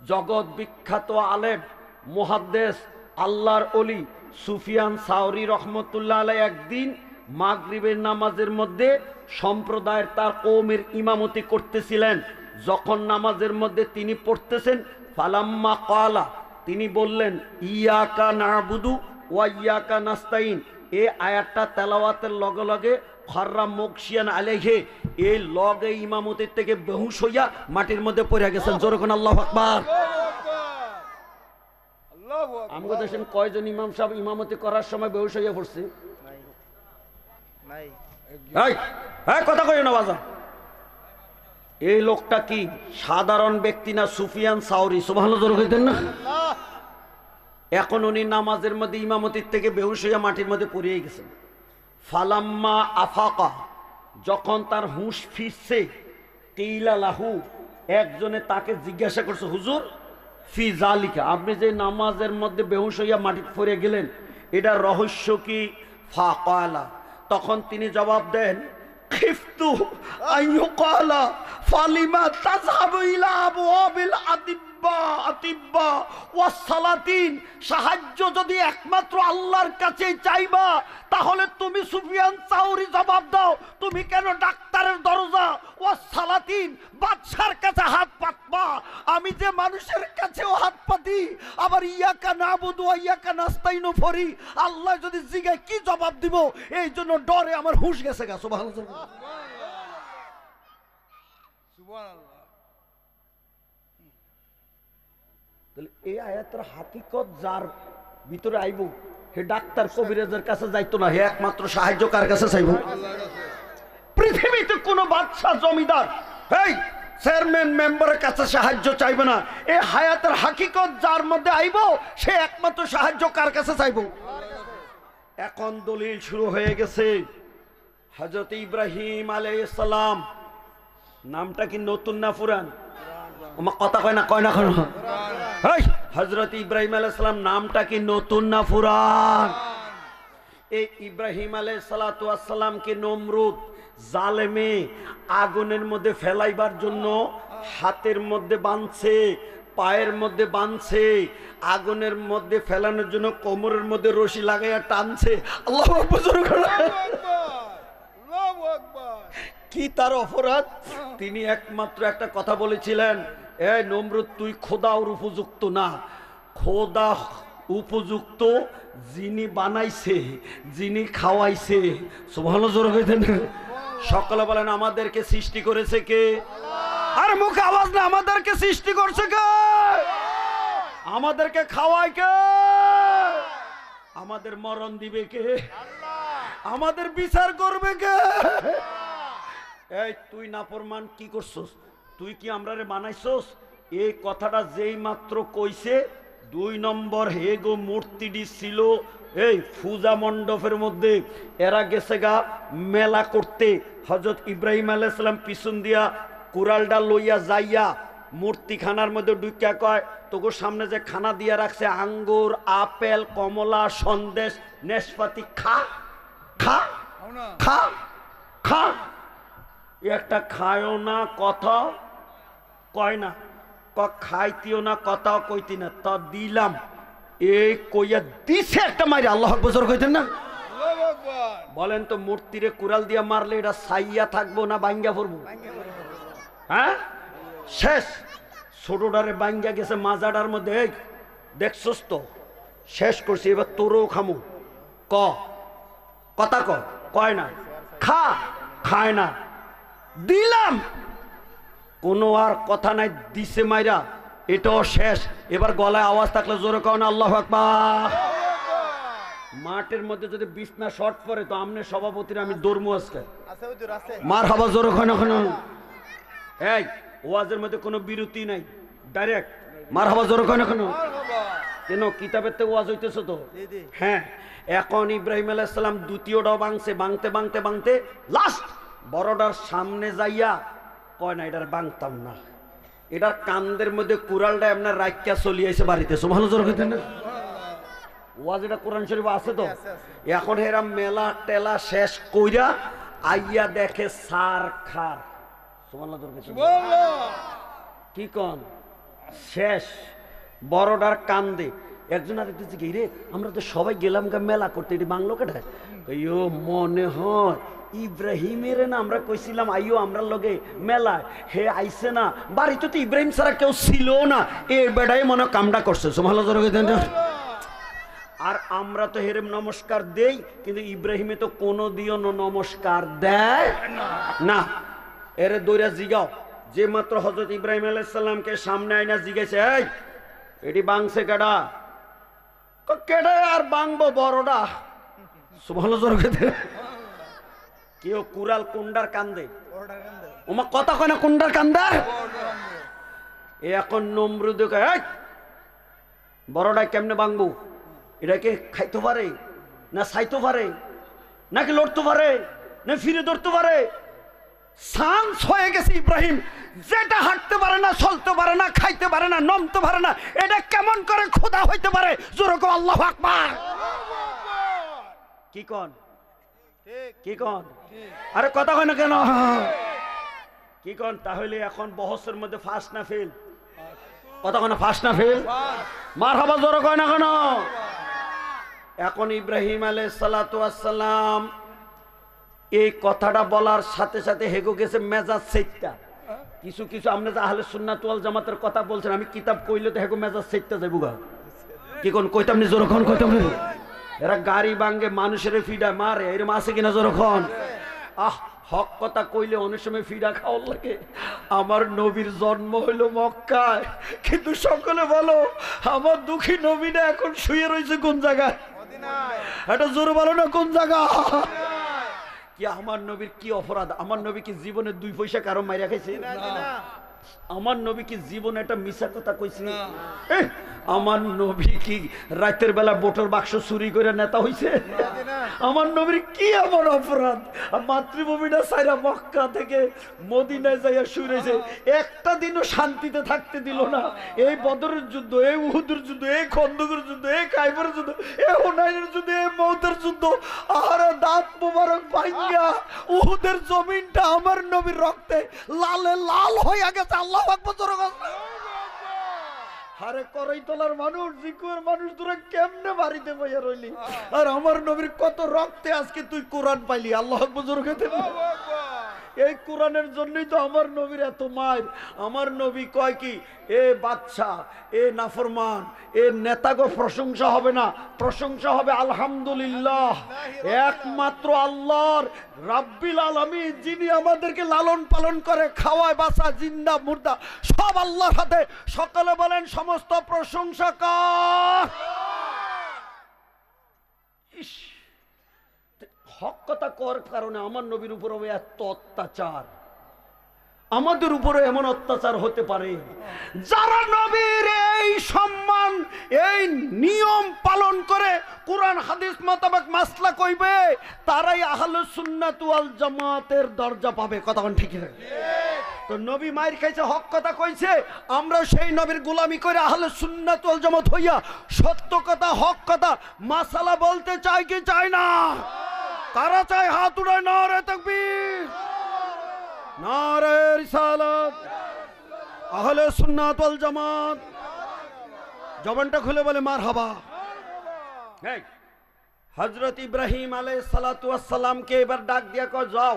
জগৎ বিখ্যাত আলেম মুহাদ্দিস আল্লাহর ওলি সুফিয়ান সাওরি রহমতুল্লাহ আলাইহি একদিন মাগরিবের নামাজের মধ্যে সম্প্রদায়ের তার কওমের ইমামতি করতেছিলেন। যখন নামাজের মধ্যে তিনি পড়তেছেন, ফালাম্মা ক্বালা, তিনি বললেন ইয়াকা না'বুদু ওয়া ইয়াকা নাস্তাইন। এই আয়াতটা তেলাওয়াতের লগে লগে খাররা মুকশিয়ান আলাইহি, এই লগে ইমামতির থেকে বেহুশ হইয়া মাটির মধ্যে পড়ে গেছেন। জোরে কোন আল্লাহু আকবার। আমগো দেশেন কয়জন ইমাম সাহেব ইমামতি করার সময় বেহুশ হইয়া পড়ছে? কথা কই না বাজার। এই লোকটা কি সাধারণ ব্যক্তি না? সুফিয়ান সাওরি, সুবহানাল্লাহ জোরে কইতেন না? এখন উনি নামাজের মধ্যে ইমামতির থেকে বেহুশ হইয়া মাটির মধ্যে পড়ে গেছেন। ফালাম্মা আফাকা, যখন তার হুঁশ ফিরছে, কিলা লাহু, একজনে তাকে জিজ্ঞাসা করছে, হুজুর ফি জালিকা, আপনি যে নামাজের মধ্যে বেহুশ হইয়া মাটিতে পড়ে গেলেন, এটার রহস্য কি? ফাকালা, তখন তিনি জবাব দেন, খিফতু আইয়ুকালা ফালিমা তাযহাবু ইলা আবওয়াবিল আতিব্বা ওয়াস সালাতিন। সাহায্য যদি একমাত্র আল্লাহর কাছে চাইবা, তাহলে তুমি সুফিয়ান সাওরি জবাব দাও, তুমি কেন ডাক্তারের দরজা ওয়াস সালাতিন বাদশার কাছে হাত পাতবা? আমি যে মানুষের কাছেও হাত পাতি, আবার ইয়াকা নাবুদু ওয়া ইয়াকা নাস্তাইনু পড়ি। আল্লাহ যদি জিজ্ঞাসা কি জবাব দিব, এই জন্য ডরে আমার হুঁশ গেছে গা। সুবহানাল্লাহ সুবহানাল্লাহ। তাহলে এই আয়াতের হাকিকত যার ভিতরে আইব, হে ডাক্তার কবিরাজের কাছে যাইতো না, হে একমাত্র সাহায্য কার কাছে চাইব? পৃথিবীতে কোনো বাদশা জমিদার এই চেয়ারম্যান মেম্বারের কাছে সাহায্য চাইবে না। এই হায়াতের হাকিকত যার মধ্যে আইব, সে একমাত্র সাহায্য কার কাছে চাইব? এখন দলিল শুরু হয়ে গেছে। হযরত ইব্রাহিম আলাইহিস সালাম, নামটা কি নতুন না পুরান? আমার কথা কয় না, কয় না কেন? হযরত ইব্রাহিম আলাইহিস সালাম নামটা কি নতুন না পুরান? এই ইব্রাহিম আলাইহিস সালাতু ওয়াস সালামকে নমরুদ জালেমে আগুনের মধ্যে ফেলাইবার জন্য হাতের মধ্যে বাঁধছে, পায়ের মধ্যে বাঁধছে, আগুনের মধ্যে ফেলানোর জন্য কোমরের মধ্যে রশি লাগাইয়া টানছে। আল্লাহু আকবার। কি তার অপরাধ? তিনি একমাত্র একটা কথা বলেছিলেন, এ নমরুদ, তুই খোদার উপযুক্ত না। খোদা উপযুক্ত যিনি বানাইছে, যিনি খাওয়াইছে। সুবহানাল্লাহ জোরে কইতেন। সকলে বলেন আমাদেরকে সৃষ্টি করেছে কে? আর মুখে আওয়াজ না, আমাদেরকে সৃষ্টি করছে কে? আমাদেরকে খাওয়ায় কে? আমাদের মরণ দিবে কে? আমাদের বিচার করবে কে? এই তুই নাফরমান কি করছস? তুই কি আমরারে বানাইছস? এই কথাটা যেই মাত্র কইছে, 2 নম্বর হে গো মূর্তিটি ছিল এই পূজা মণ্ডপের মধ্যে। এরা গেছে গা মেলা করতে। হযরত ইব্রাহিম আলাইহিস সালাম পিছন দিয়া কুড়ালটা লইয়া যাইয়া মূর্তিখানার মধ্যে ঢুকিয়া কয়, তোগো সামনে যে খানা দিয়া রাখছে, আঙ্গুর, আপেল, কমলা, সন্দেশ, নেশপাতি, খা খা খা খা। একটা খায়ও না, কথা কয় না, খাইতিও না, কথাও কইতি না, তা দিলাম। এই কইয়া দিছে একটা মাইরে। আল্লাহ আকবার কইতেন না? বলেন তো, মূর্তিরে কুড়াল দিয়া মারলে এটা সাইয়া থাকবো না বাইঙ্গা পড়বো? হ্যাঁ, শেষ। ছোটটারে বাইঙ্গা গেছে মাজাটার মধ্যে। এই দেখছস তো, শেষ করছি, এবার তোরও খামু। কথা কয় না, খা, খায় না, দিলাম, কোনো আর কথা নাই, দিছে মাইরা, এটাও শেষ। এবার গলায় আওয়াজ থাকলে জোরে কও না আল্লাহু আকবার। মাঠের মধ্যে যদি বিছনা শর্ট পরে, তো আমনে সভাপতির আমি দৌড়মু আজকে। মারহাবা জোরে কয় না কেন? এই ওয়াজের মধ্যে কোনো বিরতি নাই, ডাইরেক্ট মারহাবা জোরে কয় না কেন? কেন কিতাবের থেকে ওয়াজ হইতেছে তো? হ্যাঁ। এখন ইব্রাহিম আলাইহিস সালাম দ্বিতীয়টাও ভাঙছে, ভাঙতে লাস্ট বড়টার সামনে যাইয়া কয় না, এটার ভাঙতাম না। এটার কান্দের মধ্যে কুড়ালটা আপনার রাখিয়া চলিয়েছে বাড়িতে। সুবহানাল্লাহ জোরে কইতেন না? ওয়াজ এটা কোরআন শরীফ আছে তো। এখন এরা মেলা টেলা শেষ কইরা আইয়া দেখে সার খার। সুবহানাল্লাহ জোরে কইতেন। কি কন? শেষ। বড়টার কান্দে একজন আরেকজন জিজ্ঞে রে আমরা তো সবাই গেলাম গা মেলা করতে, এটি বাংলো কেটে কইও মনে হয় ইব্রাহিমের না আমরা কইছিলাম আইও আমরা লগে মেলায়, হে আইছে না, বাড়িতে তো ইব্রাহিম ছাড়া কেউ ছিল না, এ বেড়াই মনে কামটা করছে। ভালো আর আমরা তো হেরে নমস্কার দেই, কিন্তু ইব্রাহিমে তো কোনো দিও নমস্কার দেয় না। এরে দৈরা জিগাও, যে মাত্র হযরত ইব্রাহিম আলাইহিস সালামকে সামনে আইনা জিজ্ঞেস এই এটি বাংছে কেডা, কেডা আর বাংবো বড়টা। সুবহানাল্লাহ। কেউ কুরাল কুন্ডার কান্দে, ওমা কথা কয় না কুন্ডার কান্দার। এখন নমরুদ বড়টা কেমনে বাংবো, এটাকে খাইতে পারে না চাইতে পারে নাকি লড়তে পারে না ফিরে ধরতে পারে? সান্স হয়ে গেছে ইব্রাহিম, যেটা হাঁটতে পারে না, চলতে পারে না, খাইতে পারে না, নমতে পারে না, এটা কেমন করে খোদা হইতে পারে? জোরে কও আল্লাহু আকবার। কি কন কি কন, আরে কথা কয় না কেন কি কন? তাহলে এখন বহসের মধ্যে ফার্স্ট না ফেল? কথা কয় না ফার্স্ট না ফেল? মারহাবা জোরে কয় না কেন? এখন ইব্রাহিম আলাইহিস সালাতু ওয়াস সালাম এই কথাটা বলার সাথে সাথে হেগো গেছে মেজাজ সেটটা। কিছু কিছু আপনি আহলে সুন্নাত ওয়াল জামাতের কথা বলছেন, আমি কিতাব কইলে তো হেগো মেজাজ সেটটা যাইব গা। কি কোন কইতাম নি জোরখন কইতাম নি? এরা গাড়ি ভাঙ্গে মানুষের ফিডা মারে, এরকম আছে কিনা জোরখন? আহ হক কথা কইলে অনেক সময় ফিডা খাওয়ার লাগে। আমার নবীর জন্ম হইল মক্কায়, কিন্তু সকলে বলো আমার দুঃখী নবীটা এখন শুয়ে রয়েছে কোন জায়গায়? এটা জোরে বলো না কোন জায়গা? কি আমার নবীর কি অপরাধ? আমার নবী কি জীবনে 2 পয়সা কারো মাইরা খাইছে? আমার নবী কি জীবনে একটা মিছা কথা কইছে? আমার নবী কি রাতের বেলা বোটের বাক্স চুরি করে নেতা হইছে? আমার নবীর কি এমন অপরাধ? মাতৃভূমিটা সাইরা মক্কা থেকে মদিনায় যাইয়া শুয়েছে, একটা দিনও শান্তিতে থাকতে দিল না। এই বদরের যুদ্ধ, এই উহুদের যুদ্ধ, এই খন্দকের যুদ্ধ, এই খাইবরের যুদ্ধ, এই হুনাইনের যুদ্ধ, এই মউতের যুদ্ধ, আর দাঁত মোবারক ভাঙ্গা উহুদের জমিনটা আমার নবীর রক্তে লালে লাল হইয়া গেছে। আল্লাহু আকবার জোরে বল। আরে করই তোলার মানুষ, জিকুর মানুষ, তোরা কেমনে বাড়িতে বইয়া রইলি? আর আমার নবীর কত রক্তে আজকে তুই কোরআন পাইলি। আল্লাহু আকবার জোরে খেতে। এই কোরআনের জন্যই তো আমার নবীর এত মায়ের। আমার নবী কয় কি, এ বাদশা, এ নাফরমান, এ নেতাগো প্রশংসা হবে না, প্রশংসা হবে আলহামদুলিল্লাহ, একমাত্র আল্লাহর রাব্বিল আলামিন, যিনি আমাদেরকে লালন পালন করে, খাওয়ায়, বাঁচা, জিন্দা মুর্দা সব আল্লাহর হাতে। সকলে বলেন সমস্ত প্রশংসা কার? ইস, হক কথা কর কারণে আমার নবীর উপর এত অত্যাচার, আমাদের উপরে এমন অত্যাচার হতে পারে? যারা নবীর এই সম্মান, এই নিয়ম পালন করে কোরআন হাদিস মোতাবেক মাসলা কইবে, তারাই আহলে সুন্নাত ওয়াল জামাতের দরজা পাবে। কথা কোন ঠিক? তো নবী মায়ের খাইছে, হক কথা কইছে, আমরা সেই নবীর গোলামি করে আহলে সুন্নাত ওয়াল জামাত হইয়া সত্য কথা, হক কথা, মাসালা বলতে চাই কি চাই না? কারা চাই হাত উঠায় নারে তাকবীর, নারে রিসালাত, আহলে সুন্নাত ওয়াল জামাত। জবানটা খুলে বলে মারহাবা। হযরত ইব্রাহিম আলাইহিস সালাতু ওয়াস সালামকে এবার ডাক দিয়া কয়, যাও,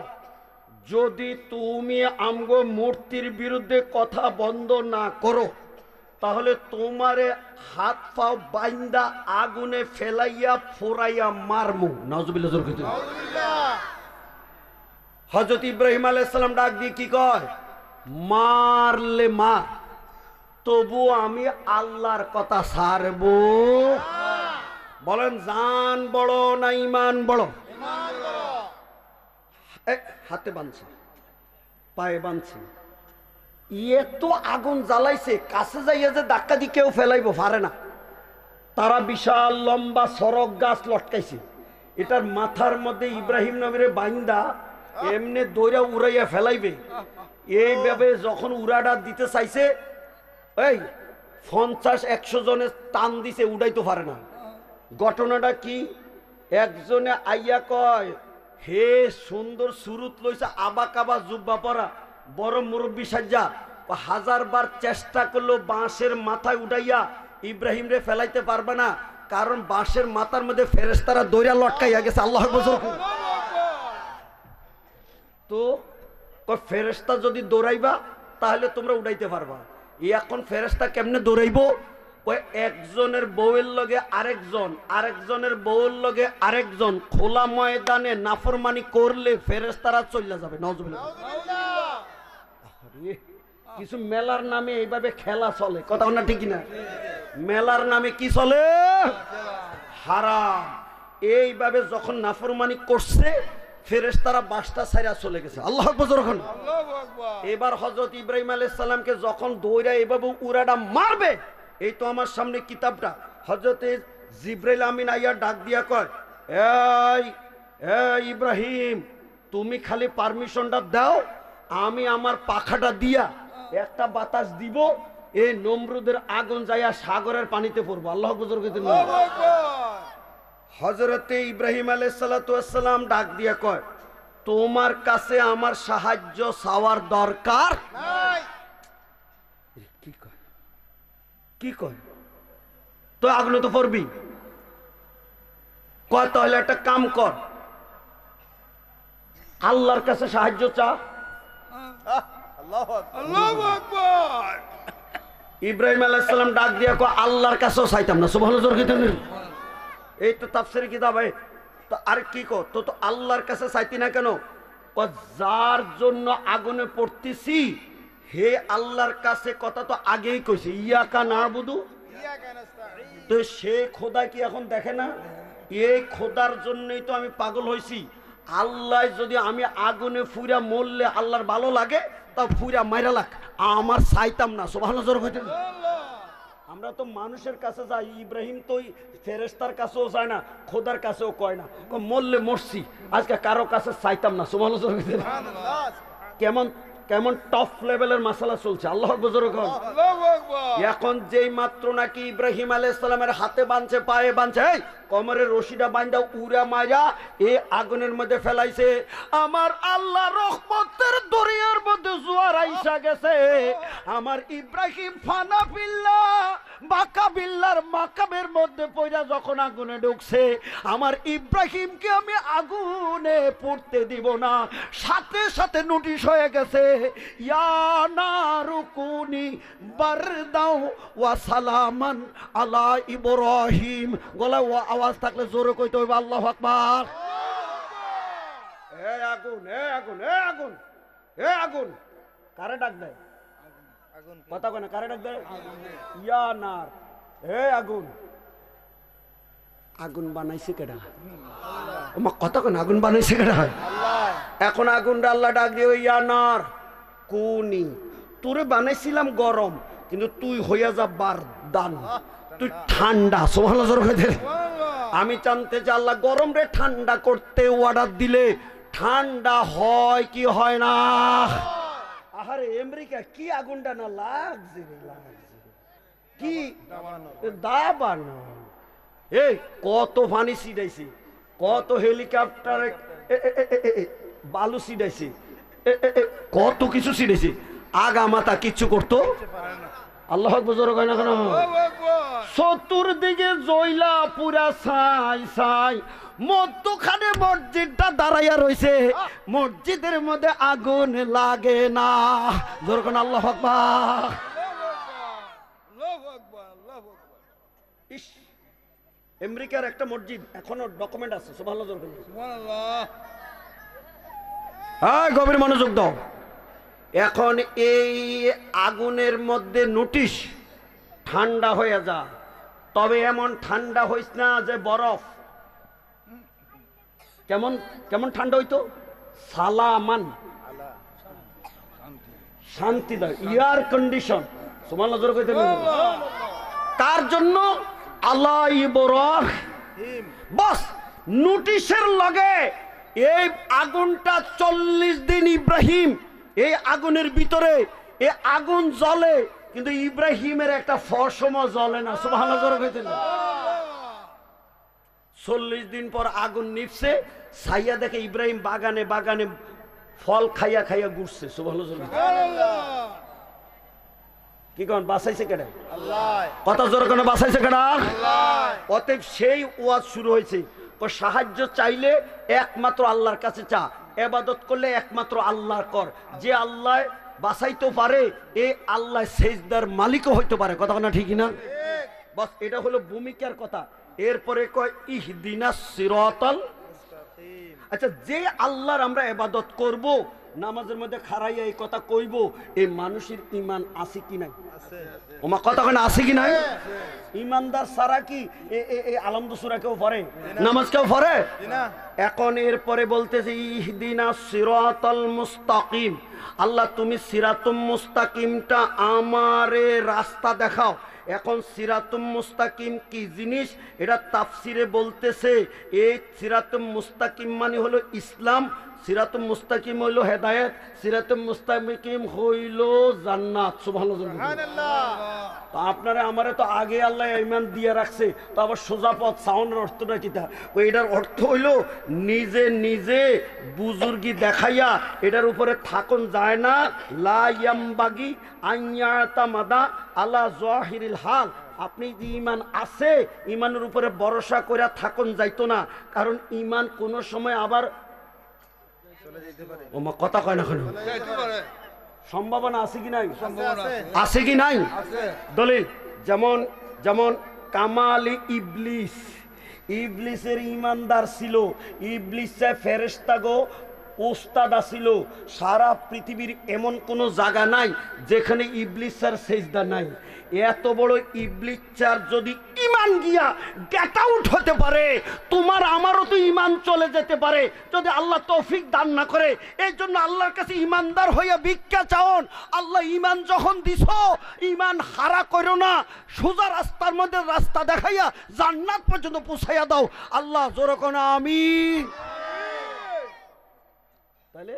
যদি তুমি আমগো মূর্তির বিরুদ্ধে কথা বন্ধ না করো, তাহলে তোমারে হাত পাও বাইন্দা আগুনে ফেলাইয়া ফোরাইয়া মারমু। নাউজুবিল্লাহ। হযরত ইব্রাহিম আলাইহিস সালাম ডাক দিয়ে কি কয়, মারলে মার, তবু আমি আল্লাহর কথা ছাড়বো। বলেন জান বড় না ইমান বড়? হাতে বাঁধছে, পায়ে বাঁধছে, এত আগুন জ্বালাইছে, কাছে যাইয়া যে ধাক্কা দিয়ে কেউ ফেলাইবো পারে না। তারা বিশাল লম্বা সরক গাছ লটকাইছে, এটার মাথার মধ্যে ইব্রাহিম নবীরে বাইন্দা এমনি দৌড়া উড়াইয়া ফেলাইবে। এইভাবে যখন উড়াটা দিতে চাইছে, এই 50-100 জনের টান দিছে, উড়াইতে পারে না। ঘটনাটা কি, একজনে আইয়া কয়, হে সুন্দর সুরুত লইছে, আবা কাবা জুব্বা পরা, বড় মুরব্বী সাজ্জা, হাজারবার চেষ্টা করলো বাঁশের মাথায় উঠাইয়া ইব্রাহিম রে ফেলাইতে পারবে না, কারণ বাঁশের মাথার মধ্যে ফেরেশতারা দইরা লটকাইয়া গেছে। আল্লাহ আকবার। তো ফেরেশতা যদি দৌড়াইবা তাহলে তোমরা উঠাইতে পারবা। এখন ফেরেশতা কেমনে দৌড়াইবো? ওই একজনের বউয়ের লগে আরেকজন, আরেকজনের বউয়ের লগে আরেকজন খোলা ময়দানে নাফরমানি করলে ফেরেশতারা চলে যাবে। নাউজুবিল্লাহ। কিছু মেলার নামে এইভাবে খেলা চলে, কথা না ঠিক না? মেলার নামে কি চলে? হারাম। এইভাবে যখন নাফরমানি করছে ফেরেশতারা বাসটা ছাইরা চলে গেছে। আল্লাহু আকবার। এবার হযরত ইব্রাহিম আলাইহিস সালামকে যখন দৌড়া এভাবে উড়াটা মারবে, এই তো আমার সামনে কিতাবটা, হযরতে জিবরাইল আমিন আইয়া ডাক দিয়া কয়, এই ইব্রাহিম, তুমি খালি পারমিশনটা দাও, আমি আমার পাখাটা দিয়া একটা বাতাস দিব, এই নমরুদের আগুন যাইয়া সাগরের পানিতে পড়বো। আল্লাহ আকবার। হযরতে ইব্রাহিম আলাইহিস সালাতু ওয়াস সালাম ডাক দিয়া কয়, তোমার কাছে আমার সাহায্য চাওয়ার দরকার নাই। কি কয়? তো আগুনে তো পড়বি। কয় তাহলে একটা কাম কর, আল্লাহর কাছে সাহায্য চা। আল্লাহু আকবার। ইব্রাহিম আলাইহিস সালাম ডাক দিয়া কয়, আল্লাহর কাছেও চাইতাম না। সুবহানাল্লাহ। এই তো তাফসীরের কিতাব। তো আর কি কর, তো আল্লাহর কাছে চাইতি না কেন? যার জন্য আগুনে পড়তেছি হে আল্লাহর কাছে, কথা তো আগেই কইছে, ইয়াকা নাবুদু। তো সে খোদা কি এখন দেখে না? এই খোদার জন্যই তো আমি পাগল হয়েছি। আল্লাহ যদি আমি আগুনে ফুইরা মরলে আল্লাহর ভালো লাগে, তা ফুইরা মাইরা লাগ, আমার চাইতাম না। সুবহানাল্লাহ। আমরা তো মানুষের কাছে যাই, ইব্রাহিম তো ফেরেশতার কাছেও যায় না, খোদার কাছেও কয় না, মরলে মরছি, আজকে কারো কাছে চাইতাম না। সুবহানাল্লাহ। কেমন কেমন টপ লেভেলের মাসালা চলছে। আল্লাহ আকবার। এখন যেই মাত্র নাকি ইব্রাহিম আলাইহিস সালামের হাতে বাঁধছে, পায়ে বাঁধছে, কোমরের রশিটা বাঁধা উড়া মারা এ আগুনের মধ্যে ফেলাইছে, আমার আল্লাহ রহমতের দরিয়ার মধ্যে জোয়ার আইসা গেছে। আমার ইব্রাহিম ফানা বিল্লাহ বাকা বিল্লার মাকাবের মধ্যে পয়রা যখন আগুনে ঢুকছে, আমার ইব্রাহিমকে আমি আগুনে পড়তে দিব না। সাথে সাথে নোটিশ হয়ে গেছে, ইয়া নারুকুনি বারদাও ওয়া সালামান আলা ইব্রাহিম। গলায় আওয়াজ থাকলে জোরে কইতে হইবে আল্লাহু আকবার। এ আগুন, এ আগুন, এ আগুন, এ আগুন, কারে ডাক দেয়? কথা কয় না, কারে ডাক দেয়? ইয়া নার, হে আগুন। আগুন বানাইছে কেডা? ওমা কথা কয় না, আগুন বানাইছে কেডা? এখন আগুনটা আল্লাহ ডাক দিয়ে, ইয়া নার কুনি, তোরে বানাইছিলাম গরম, কিন্তু তুই হইয়া যা বারদান, তুই ঠান্ডা। সুবহানাল্লাহ। আমি জানতে চাই আল্লাহ গরম রে ঠান্ডা করতে অর্ডার দিলে ঠান্ডা হয় কি হয় না? আরে আমেরিকা কি আগুনটা না লাগছে, কি দাবানো। এই কত পানি ছিটাইছি, কত হেলিকপ্টার বালু ছিটাইছি, কত কিছু ছিটাইছি, আগা মাথা কিচ্ছু করতো। আল্লাহ আকবার কয় না কেন? চতুর্দিকে জয়লা পুরা ছাই ছাই, মধ্যখানে মসজিদটা দাঁড়াইয়া রয়েছে, মসজিদের মধ্যে আগুন লাগে না। জোর কোন আল্লাহু আকবার। আমেরিকার একটা মসজিদ এখনো ডকুমেন্ট আছে। সুবহানাল্লাহ। হ্যাঁ, গভীর মনোযোগ দাও। এখন এই আগুনের মধ্যে নোটিশ, ঠান্ডা হয়ে যা, তবে এমন ঠান্ডা হইস না যে বরফ। কেমন কেমন ঠান্ডা হইতো? সালামান, শান্তি দেয়, এয়ার কন্ডিশন। সুবহানাল্লাহ। তার জন্য আল্লাহ ইব্রাহিম বাস নোটিশের লগে এই আগুনটা 40 দিন ইব্রাহিম এই আগুনের ভিতরে, এই আগুন জ্বলে, কিন্তু ইব্রাহিমের একটা ফসমও জ্বলে না। সুবহানাল্লাহ। 40 দিন পর আগুন নিভছে, ছাইয়া দেখে ইব্রাহিম বাগানে বাগানে ফল খাইয়া খাইয়া ঘুরছে। সুবহানাল্লাহ। কি কোন বাঁচাইছে কেডা? আল্লাহ। কত জোর কোন বাঁচাইছে কেডা? আল্লাহ। অতএব সেই ওয়াজ শুরু হয়েছে, ও সাহায্য চাইলে একমাত্র আল্লাহর কাছে চা, ইবাদত করলে একমাত্র আল্লাহর কর। যে আল্লাহ বাঁচাইতে পারে এ আল্লাহ সেজদার মালিকও হইতে পারে। কথা না ঠিক না? বাস এটা হলো ভূমিকার কথা। এরপরে কয় ইহদিনাস সিরাতাল। আচ্ছা, যে আল্লাহর আমরা ইবাদত করব, নামাজের মধ্যে খাড়াইয়া এই কথা কইব, এই মানুষের ঈমান আছে কি নাই? ওমা কথা কেন আছে কি নাই? ঈমানদার সারা কি এই আলহামদু সূরা কেউ পড়ে? নামাজ কেউ পড়ে না। এখন এরপরে বলতেছে ইহদিনাস সিরাতাল মুস্তাকিম। আল্লাহ তুমি সিরাতুম মুস্তাকিমটা আমারে রাস্তা দেখাও। এখন সিরাতুম মুস্তাকিম কি জিনিস এটা তাফসিরে বলতেছে, এই সিরাতুম মুস্তাকিম মানে হলো ইসলাম, সিরাতুম মুস্তাকিম হইল হেদায়েত, সিরাতুম মুস্তাকিম হইল জান্নাত। সুবহানাল্লাহ। তো আপনারা আমারে তো আগে আল্লাহ ঈমান দিয়ে রাখছে, তো আবার সোজা পথ সাউন্ডের অর্থটা কিটা? এটার অর্থ হইল নিজে নিজে বুজুর্গি দেখাইয়া এটার উপরে থাকুন যায় না। লা ইয়ামবাগি আইয়াতা মাদা আলা জাহিরিল হাল। আপনি যে ঈমান আছে, ঈমানের উপরে ভরসা করে থাকুন যাইতো না, কারণ ঈমান কোনো সময় আবার কথা কয় না। সম্ভাবনা আছে কি নাই? আছে কি নাই? দলিল যেমন যেমন কামালি ইবলিস, ইবলিসের ঈমানদার ছিল, ইবলিস ফেরেশতা গো ওস্তাদ ছিল। সারা পৃথিবীর এমন কোনো জায়গা নাই যেখানে ইবলিসের সেজদা নাই। এত বড় ইবলিসের যদি ঈমান গিয়া গেট আউট হতে পারে, তোমার আমারও তো ঈমান চলে যেতে পারে যদি আল্লাহ তৌফিক দান না করে। এই জন্য আল্লাহর কাছে ঈমানদার হইয়া ভিক্ষা চাওন। আল্লাহ ঈমান যখন দিছ, ঈমান হারা করো না, সোজা রাস্তার মধ্যে রাস্তা দেখাইয়া জান্নাত পর্যন্ত পৌঁছাইয়া দাও। আল্লাহ জোরে কোন আমিন। তাহলে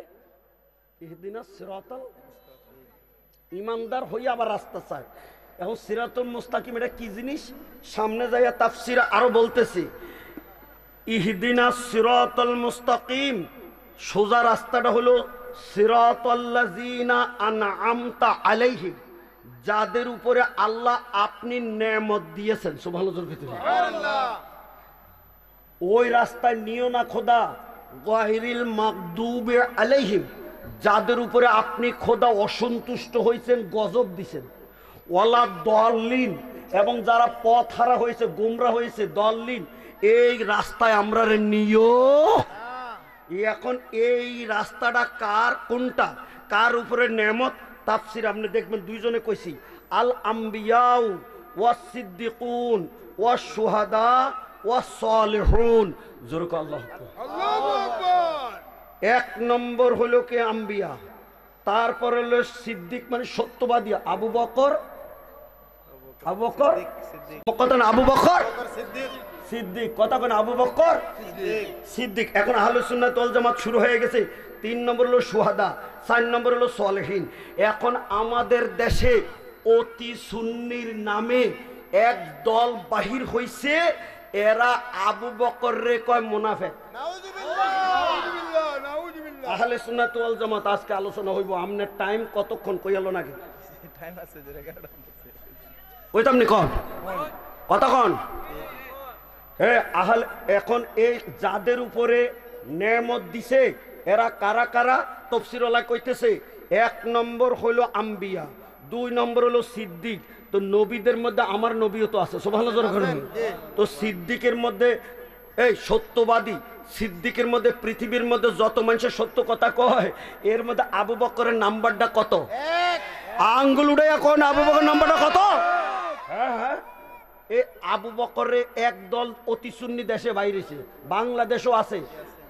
ইহদিনাস সিরাতাল, ঈমানদার হইয়া আবার রাস্তা চায়। এখন সিরাতুল মুস্তাকিম এটা কি জিনিস সামনে যাইয়া তাফসির আরো বলতেছি। ইহদিনাস সিরাতাল মুস্তাকিম, সোজা রাস্তাটা হলো সিরাতাল্লাযিনা আনআমতা আলাইহিম, যাদের উপরে আল্লাহ আপনি নেয়ামত দিয়েছেন। সুবহানাল্লাহ। ওই রাস্তায় নিও না খোদা। গায়রিল মাগদুবি আলাইহিম, যাদের উপরে আপনি খোদা অসন্তুষ্ট হয়েছেন, গজব দিছেন। ওয়ালা দলিন, এবং যারা পথ হারা হয়েছে, গোমরা হয়েছে, দলিন, এই রাস্তায় আমরা নিও। এখন এই রাস্তাটা কার, কোনটা, কার উপরে নেয়ামত? তাফসির আপনি দেখবেন দুইজনে কইছি, আল আম্বিয়াউ ওয়াস সিদ্দিকুন ওয়াস শুহাদা ওয়াস সালিহুন। জোরে আল্লাহু আকবার। এক নম্বর হলো কে? আম্বিয়া। তারপর হলো সিদ্দিক মানে সত্যবাদী, আবু বকর, আবু বকর কথা না, আবু বকর সিদ্দিক কথা কেন, আবু বকর সিদ্দিক। এখন আহলে সুন্নাত ওয়াল জামাত শুরু হয়ে গেছে। 3 নম্বর হলো শুহাদা, 4 নম্বর হলো সালেহিন। এখন আমাদের দেশে অতি সুন্নির নামে এক দল বাহির হইছে, এরা আবু বকর রে কয় মুনাফিক। আহলে সুন্নাত ওয়াল জামাত আজকে আলোচনা হইব। আমনের টাইম কতক্ষণ কইয়ালো নাকি? টাইম আছে যে কইতাম নি কোন কতক্ষণ? এখন এই যাদের উপরে নেয়ামত দিছে এরা কারা কারা? তাফসীরওয়ালা কইতেছে 1 নম্বর হইল আম্বিয়া, 2 নম্বর হলো সিদ্দিক। তো নবীদের মধ্যে আমার নবীও তো আছে। সুবহানাল্লাহ। তো সিদ্দিকের মধ্যে এই সত্যবাদী, সিদ্দিকের মধ্যে পৃথিবীর মধ্যে যত মানুষের সত্য কথা কয়, এর মধ্যে আবু বকরের নাম্বারটা কত? আঙ্গুল উড়ে এখন আবু বকরের নাম্বারটা কত? হ্যাঁ হ্যাঁ, এই আবু বকরের একদল অতি সুন্নি দেশে বাইরেছে, বাংলাদেশও আছে।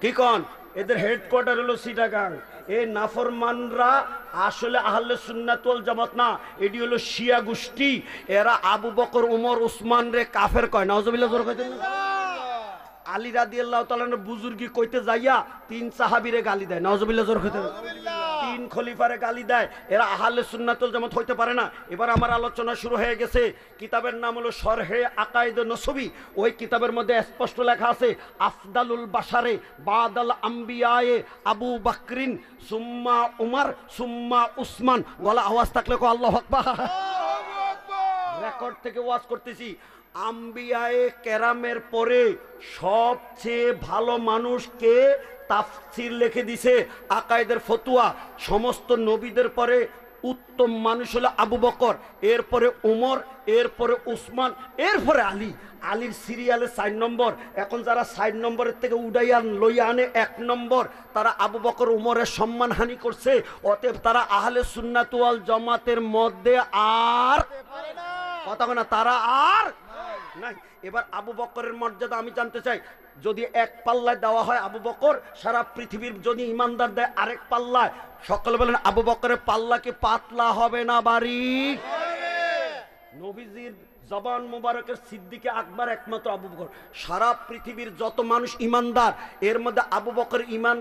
কি কন? এদের হেডকোয়ার্টার হলো চিটাগাং। এই নাফরমানরা আসলে আহলে সুন্নাত ওয়াল জামাত না, এটি হলো শিয়া গোষ্ঠী। এরা আবু বকর, উমর, উসমান রে কাফের কয়। নাউজুবিল্লাহ। জোরে কইতেন না? আলী রাদিয়াল্লাহু তাআলা বুজুর্গি কইতে যাইয়া 3 সাহাবীরে গালি দেয়। নাউজুবিল্লাহ। জোরে কইতেন? 3 খলিফারে গালি দেয়। এরা আহলে সুন্নাত ওয়াল জামাত হইতে পারে না। এবার আমার আলোচনা শুরু হয়ে গেছে। কিতাবের নাম হলো শরহে আকায়েদ নসবী। ওই কিতাবের মধ্যে স্পষ্ট লেখা আছে, আফদালুল বাশারে বাদাল আম্বিয়ায়ে আবু বকরিন সুম্মা উমর সুম্মা উসমান। গলা আওয়াজ থাকলে কো আল্লাহু আকবার। রেকর্ড থেকে ওয়াজ করতেছি, আম্বিয়ায়ে কেরামের পরে সবচেয়ে ভালো মানুষকে তাফসির লিখে দিছে, আকায়েদের ফতুয়া। সমস্ত নবীদের পরে উত্তম মানুষ হলো আবু বকর, এরপরে উমর, এরপরে উসমান, এরপরে আলী। আলীর সিরিয়ালে 4 নম্বর। এখন যারা 4 নম্বরের থেকে উড়াইয়া লইয়া আনে 1 নম্বর, তারা আবু বকর উমরের সম্মানহানি করছে। অতএব তারা আহলে সুন্নাত ওয়াল জামাতের মধ্যে আর কথা না, তারা আর নাই। এবার আবু বকরের মর্যাদা আমি জানতে চাই। যদি এক পাল্লায় দেওয়া হয় আবু বকর, সারা পৃথিবীর যদি ইমানদার দেয় আরেক পাল্লায়, সকলে বলেন আবু বকরের পাল্লা কি পাতলা হবে না বাড়ি? নবীজির জবান মুবারকের সিদ্দিকে আকবর একমাত্র আবু বকর। সারা পৃথিবীর যত মানুষ ইমানদার, এর মধ্যে আবু বকর ইমান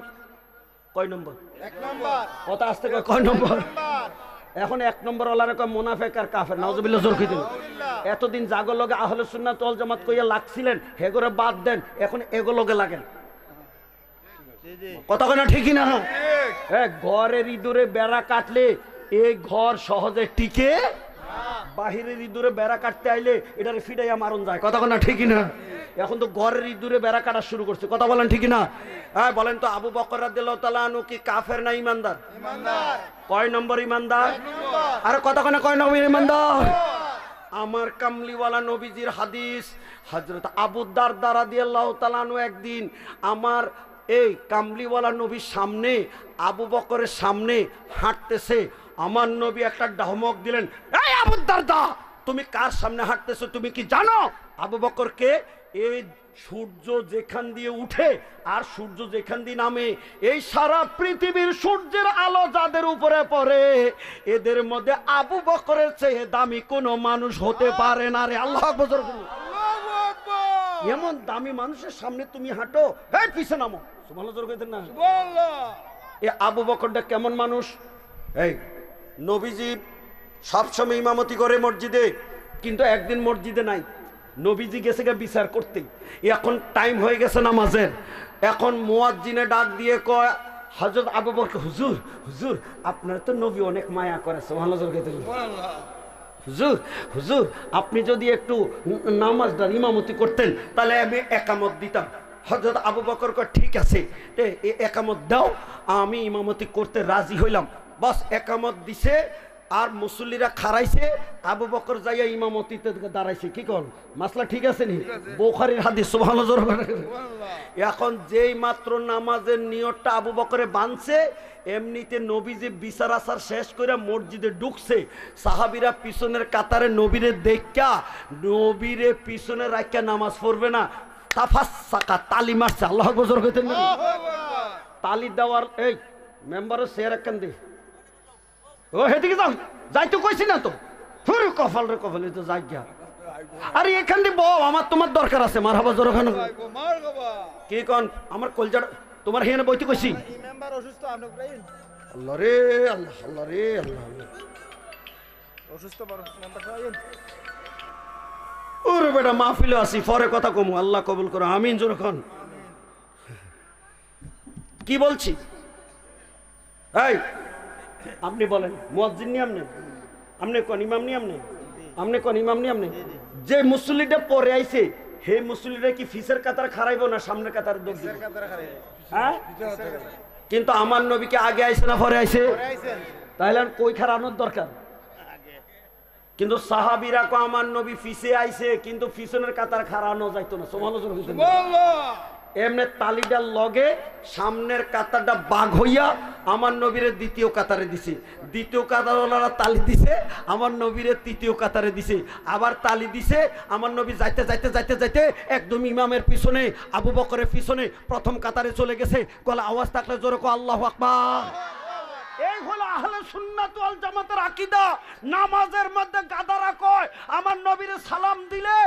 কয় নম্বর? 1 নম্বর। কথা আসতে কয় নম্বর? এখন 1 নম্বর ওলার কয় মুনাফিক আর কাফের। নাউজুবিল্লাহ, জোর কইতেন। এতদিন জাগর লগে আহলে সুন্নাত ওয়াল জামাত কইয়া লাগছিলেন, হেগরে বাদ দেন, এখন এগো লগে লাগেন। কথা কয় না, ঠিকই না? হ্যাঁ, ঘরের ইঁদুরে বেড়া কাটলে এই ঘর সহজে টিকে, বাহিরের ইঁদুরে বেড়া কাটতে আইলে এটারে ফিডাইয়া মারণ যায়। কথা কয় না, ঠিকই না? এখন তো ঘরের ইঁদুরে বেড়া কাটা শুরু করছে। কথা বলেন, ঠিকই না? হ্যাঁ, বলেন তো আবু বকর রাদিয়াল্লাহু তাআলা আনহু কি কাফের না ইমানদার? ইমানদার। কয় নম্বর ইমানদার? 1 নম্বর। আরে কথা কয় না, কয় নম্বর ইমানদার? আমার কামলিওয়ালা নবীজির হাদিস, হযরত আবু দারদা রাদিয়াল্লাহু তাআলা আনহু একদিন আমার এই কামলিওয়ালা নবীর সামনে, আবু বকরের সামনে হাঁটতেছে। আমার নবী একটা ধমক দিলেন, এই আবু দারদা, তুমি কার সামনে হাঁটতেছো তুমি কি জানো? আবু বকরকে, এই সূর্য যেখান দিয়ে উঠে আর সূর্য যেখান দিয়ে নামে, এই সারা পৃথিবীর সূর্যের আলো যাদের উপরে পড়ে, এদের মধ্যে আবু বকরের চেয়ে দামি কোনো মানুষ হতে পারে না রে। আল্লাহু আকবার। আল্লাহু আকবার। এমন দামি মানুষের সামনে তুমি হাঁটো, এই পিছে নামো। সুবহানাল্লাহ, জোরে কইতেন না? সুবহানাল্লাহ। এই আবু বকরটা কেমন মানুষ? এই নবীজি সবসময় ইমামতি করে মসজিদে, কিন্তু একদিন মসজিদে নাই। নবীজি গেছে গা বিচার করতে। এখন টাইম হয়ে গেছে নামাজের। এখন মুয়াজ্জিনে ডাক দিয়ে কয়, হযরত আবু বকর, হুজুর হুজুর, আপনার তো নবী অনেক মায়া করে। সুবহানাল্লাহ, জোরে কইতেন। সুবহানাল্লাহ। হুজুর হুজুর, আপনি যদি একটু নামাজটা ইমামতি করতেন তাহলে আমি একামত দিতাম। হযরত আবু বকর কয়, ঠিক আছে, একামত দাও, আমি ইমামতি করতে রাজি হইলাম। বাস একামত দিছে, আর মুসল্লিরা খারাইছে, আবু বকর যাইয়া ইমামতিতে দাঁড়াইছে। কি কর মাসলা ঠিক আছে নি? বুখারীর হাদিস। সুবহানাল্লাহ, জোরে বলেন। এখন যেই মাত্র নামাজের নিয়তটা আবু বকরে বাঁধছে, এমনিতে নবীজি বিচার আচার শেষ করে মসজিদে ঢুকছে। সাহাবীরা পিছনের কাতারে নবীরে দেখা, নবীরে পিছনে রাখিয়া নামাজ পড়বে না, তাফাসসাকা তালি মারছে। আল্লাহু আকবার, জোরে কইতেন না? তালি দেওয়ার এই মেম্বারের চেয়ার একখান দে। ও হেদিকে যাও, যাই তো কইছি না তো। হুরু কপাল রে কপাল, তো যাই গিয়া। আরে এখান দিয়ে বউ, আমার তোমার দরকার আছে। মারহাবা, জোরে খান। মারহাবা। কি কোন আমার কলজাটা তোমার হেনে বইতে কইছি? এই মেম্বার অসুস্থ, আপনি প্রাইন আল্লাহ রে আল্লাহ, আল্লাহ রে আল্লাহ, অসুস্থ বড় মেম্বার প্রাইন। ওরে বেটা, মাহফিলে আসি, পরে কথা কমু। আল্লাহ কবুল করো, আমিন। জোরে খান। কি বলছি? এই আপনি বলেন, মুয়াজ্জিন নি আপনি? আপনি কোন ইমাম নি আপনি? আপনি কোন ইমাম নি আপনি? যে মুসল্লিটা পরে আইছে, হে মুসল্লিরা কি ফিসের কাতার খারাইবো না সামনের কাতার দৌড় দিবে? হ্যাঁ, কিন্তু আমার নবীকে আগে আইছে না পরে আইছে? তাহলে কই খারানোর দরকার? কিন্তু সাহাবীরা কো আমার নবী ফিসে আইছে, কিন্তু পিছনের কাতার খারানো যাইতো না। সুবহানাল্লাহ। এমনি তালিটার লগে সামনের কাতারটা বাঘ হইয়া আমার নবীরে দ্বিতীয় কাতারে দিছে, দ্বিতীয় কাতারওয়ালারা তালি দিছে, আমার নবীরে তৃতীয় কাতারে দিছে, আবার তালি দিছে। আমার নবী যাইতে যাইতে যাইতে যাইতে একদম ইমামের পিছনে, আবু বকরের পিছনে প্রথম কাতারে চলে গেছে। গলা আওয়াজ থাকলে জোরে কো আল্লাহু আকবার। এই হলো আহলে সুন্নাত ওয়াল জামাতের আকীদা। নামাজের মধ্যে গাদারা কয় আমার নবীরে সালাম দিলে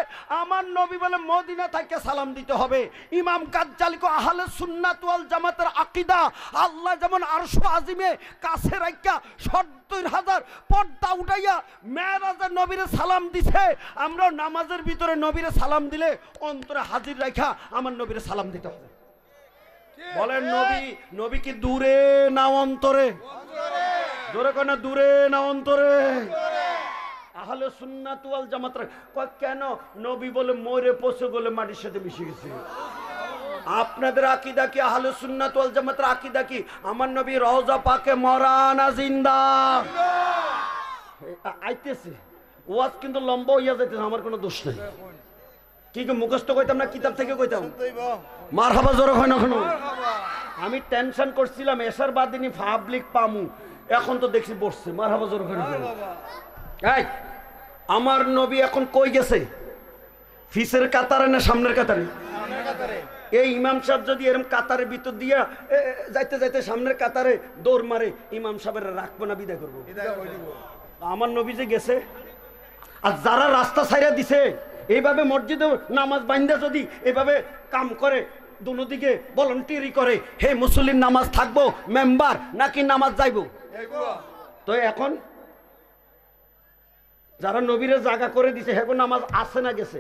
আমার নবী বলে মদিনা থেকে সালাম দিতে হবে। ইমাম গাজ্জালি কয় আহলে সুন্নাত ওয়াল জামাতের আকীদা, আল্লাহ যেমন আরশ আজিমে কাছে রাখিয়া ৭০,০০০ পর্দা উঠাইয়া মেরাজে নবীরে সালাম দিছে, আমরা নামাজের ভিতরে নবীরে সালাম দিলে অন্তরে হাজির রাখা আমার নবীরে সালাম দিতে হবে। বলেন নবী, নবী কি দূরে না অন্তরে? জোরে কোন দূরে না অন্তরে? আহলে সুন্নাত ওয়াল জামাত কয় কেন? নবী বলে মরে পচে গলে মাটির সাথে মিশে গেছে। আপনাদের আকীদা কি আহলে সুন্নাত ওয়াল জামাতের আকীদা কি আমার নবী রওজা পাকে মরা না জিন্দা? আইতেছে ওয়াজ কিন্তু লম্বা হইয়া যাইতেছে, আমার কোনো দোষ নেই। কি মুখস্থ কইতাম না কিতাব থেকে কইতাম? মারহাবা জোরে হয় না কেন? আমি টেনশন করছিলাম এসার বাদ দিনই পাবলিক পামু, এখন তো দেখছি বসছে। মারহাবা জোরে হয় না কেন? এই আমার নবী এখন কই গেছে? ফিসের কাতারে না সামনের কাতারে? এই ইমাম সাহেব যদি এরকম কাতারের ভিতর দিয়া যাইতে যাইতে সামনের কাতারে দৌড় মারে, ইমাম সাহেবের রাখবো না, বিদায় করবো? আমার নবী যে গেছে, আর যারা রাস্তা ছাইরা দিছে এইভাবে মসজিদে নামাজ বাইন্দা যদি এভাবে কাম করে, দুদিকে ভলান্টিয়ারি করে, হে মুসল্লির নামাজ থাকবো মেম্বার নাকি নামাজ যাইবো? তো এখন যারা নবীরে জায়গা করে দিছে হেগো নামাজ আছে না গেছে?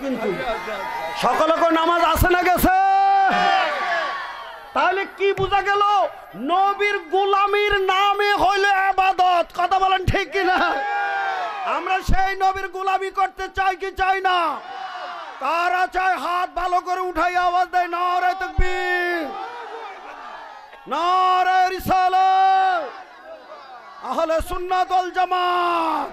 কিন্তু সকলকে নামাজ আছে না গেছে? তাহলে কি বোঝা গেল? নবীর গোলামির নামে হইলে ইবাদত। কথা বলেন ঠিক কিনা? আমরা সেই নবীর গোলামি করতে চাই কি চাই না? কারা চায় হাত ভালো করে উঠাই আওয়াজ দেয় নারে তাকবীর, নারে রিসালাত, আহলে সুন্নাত ওয়াল জামাত।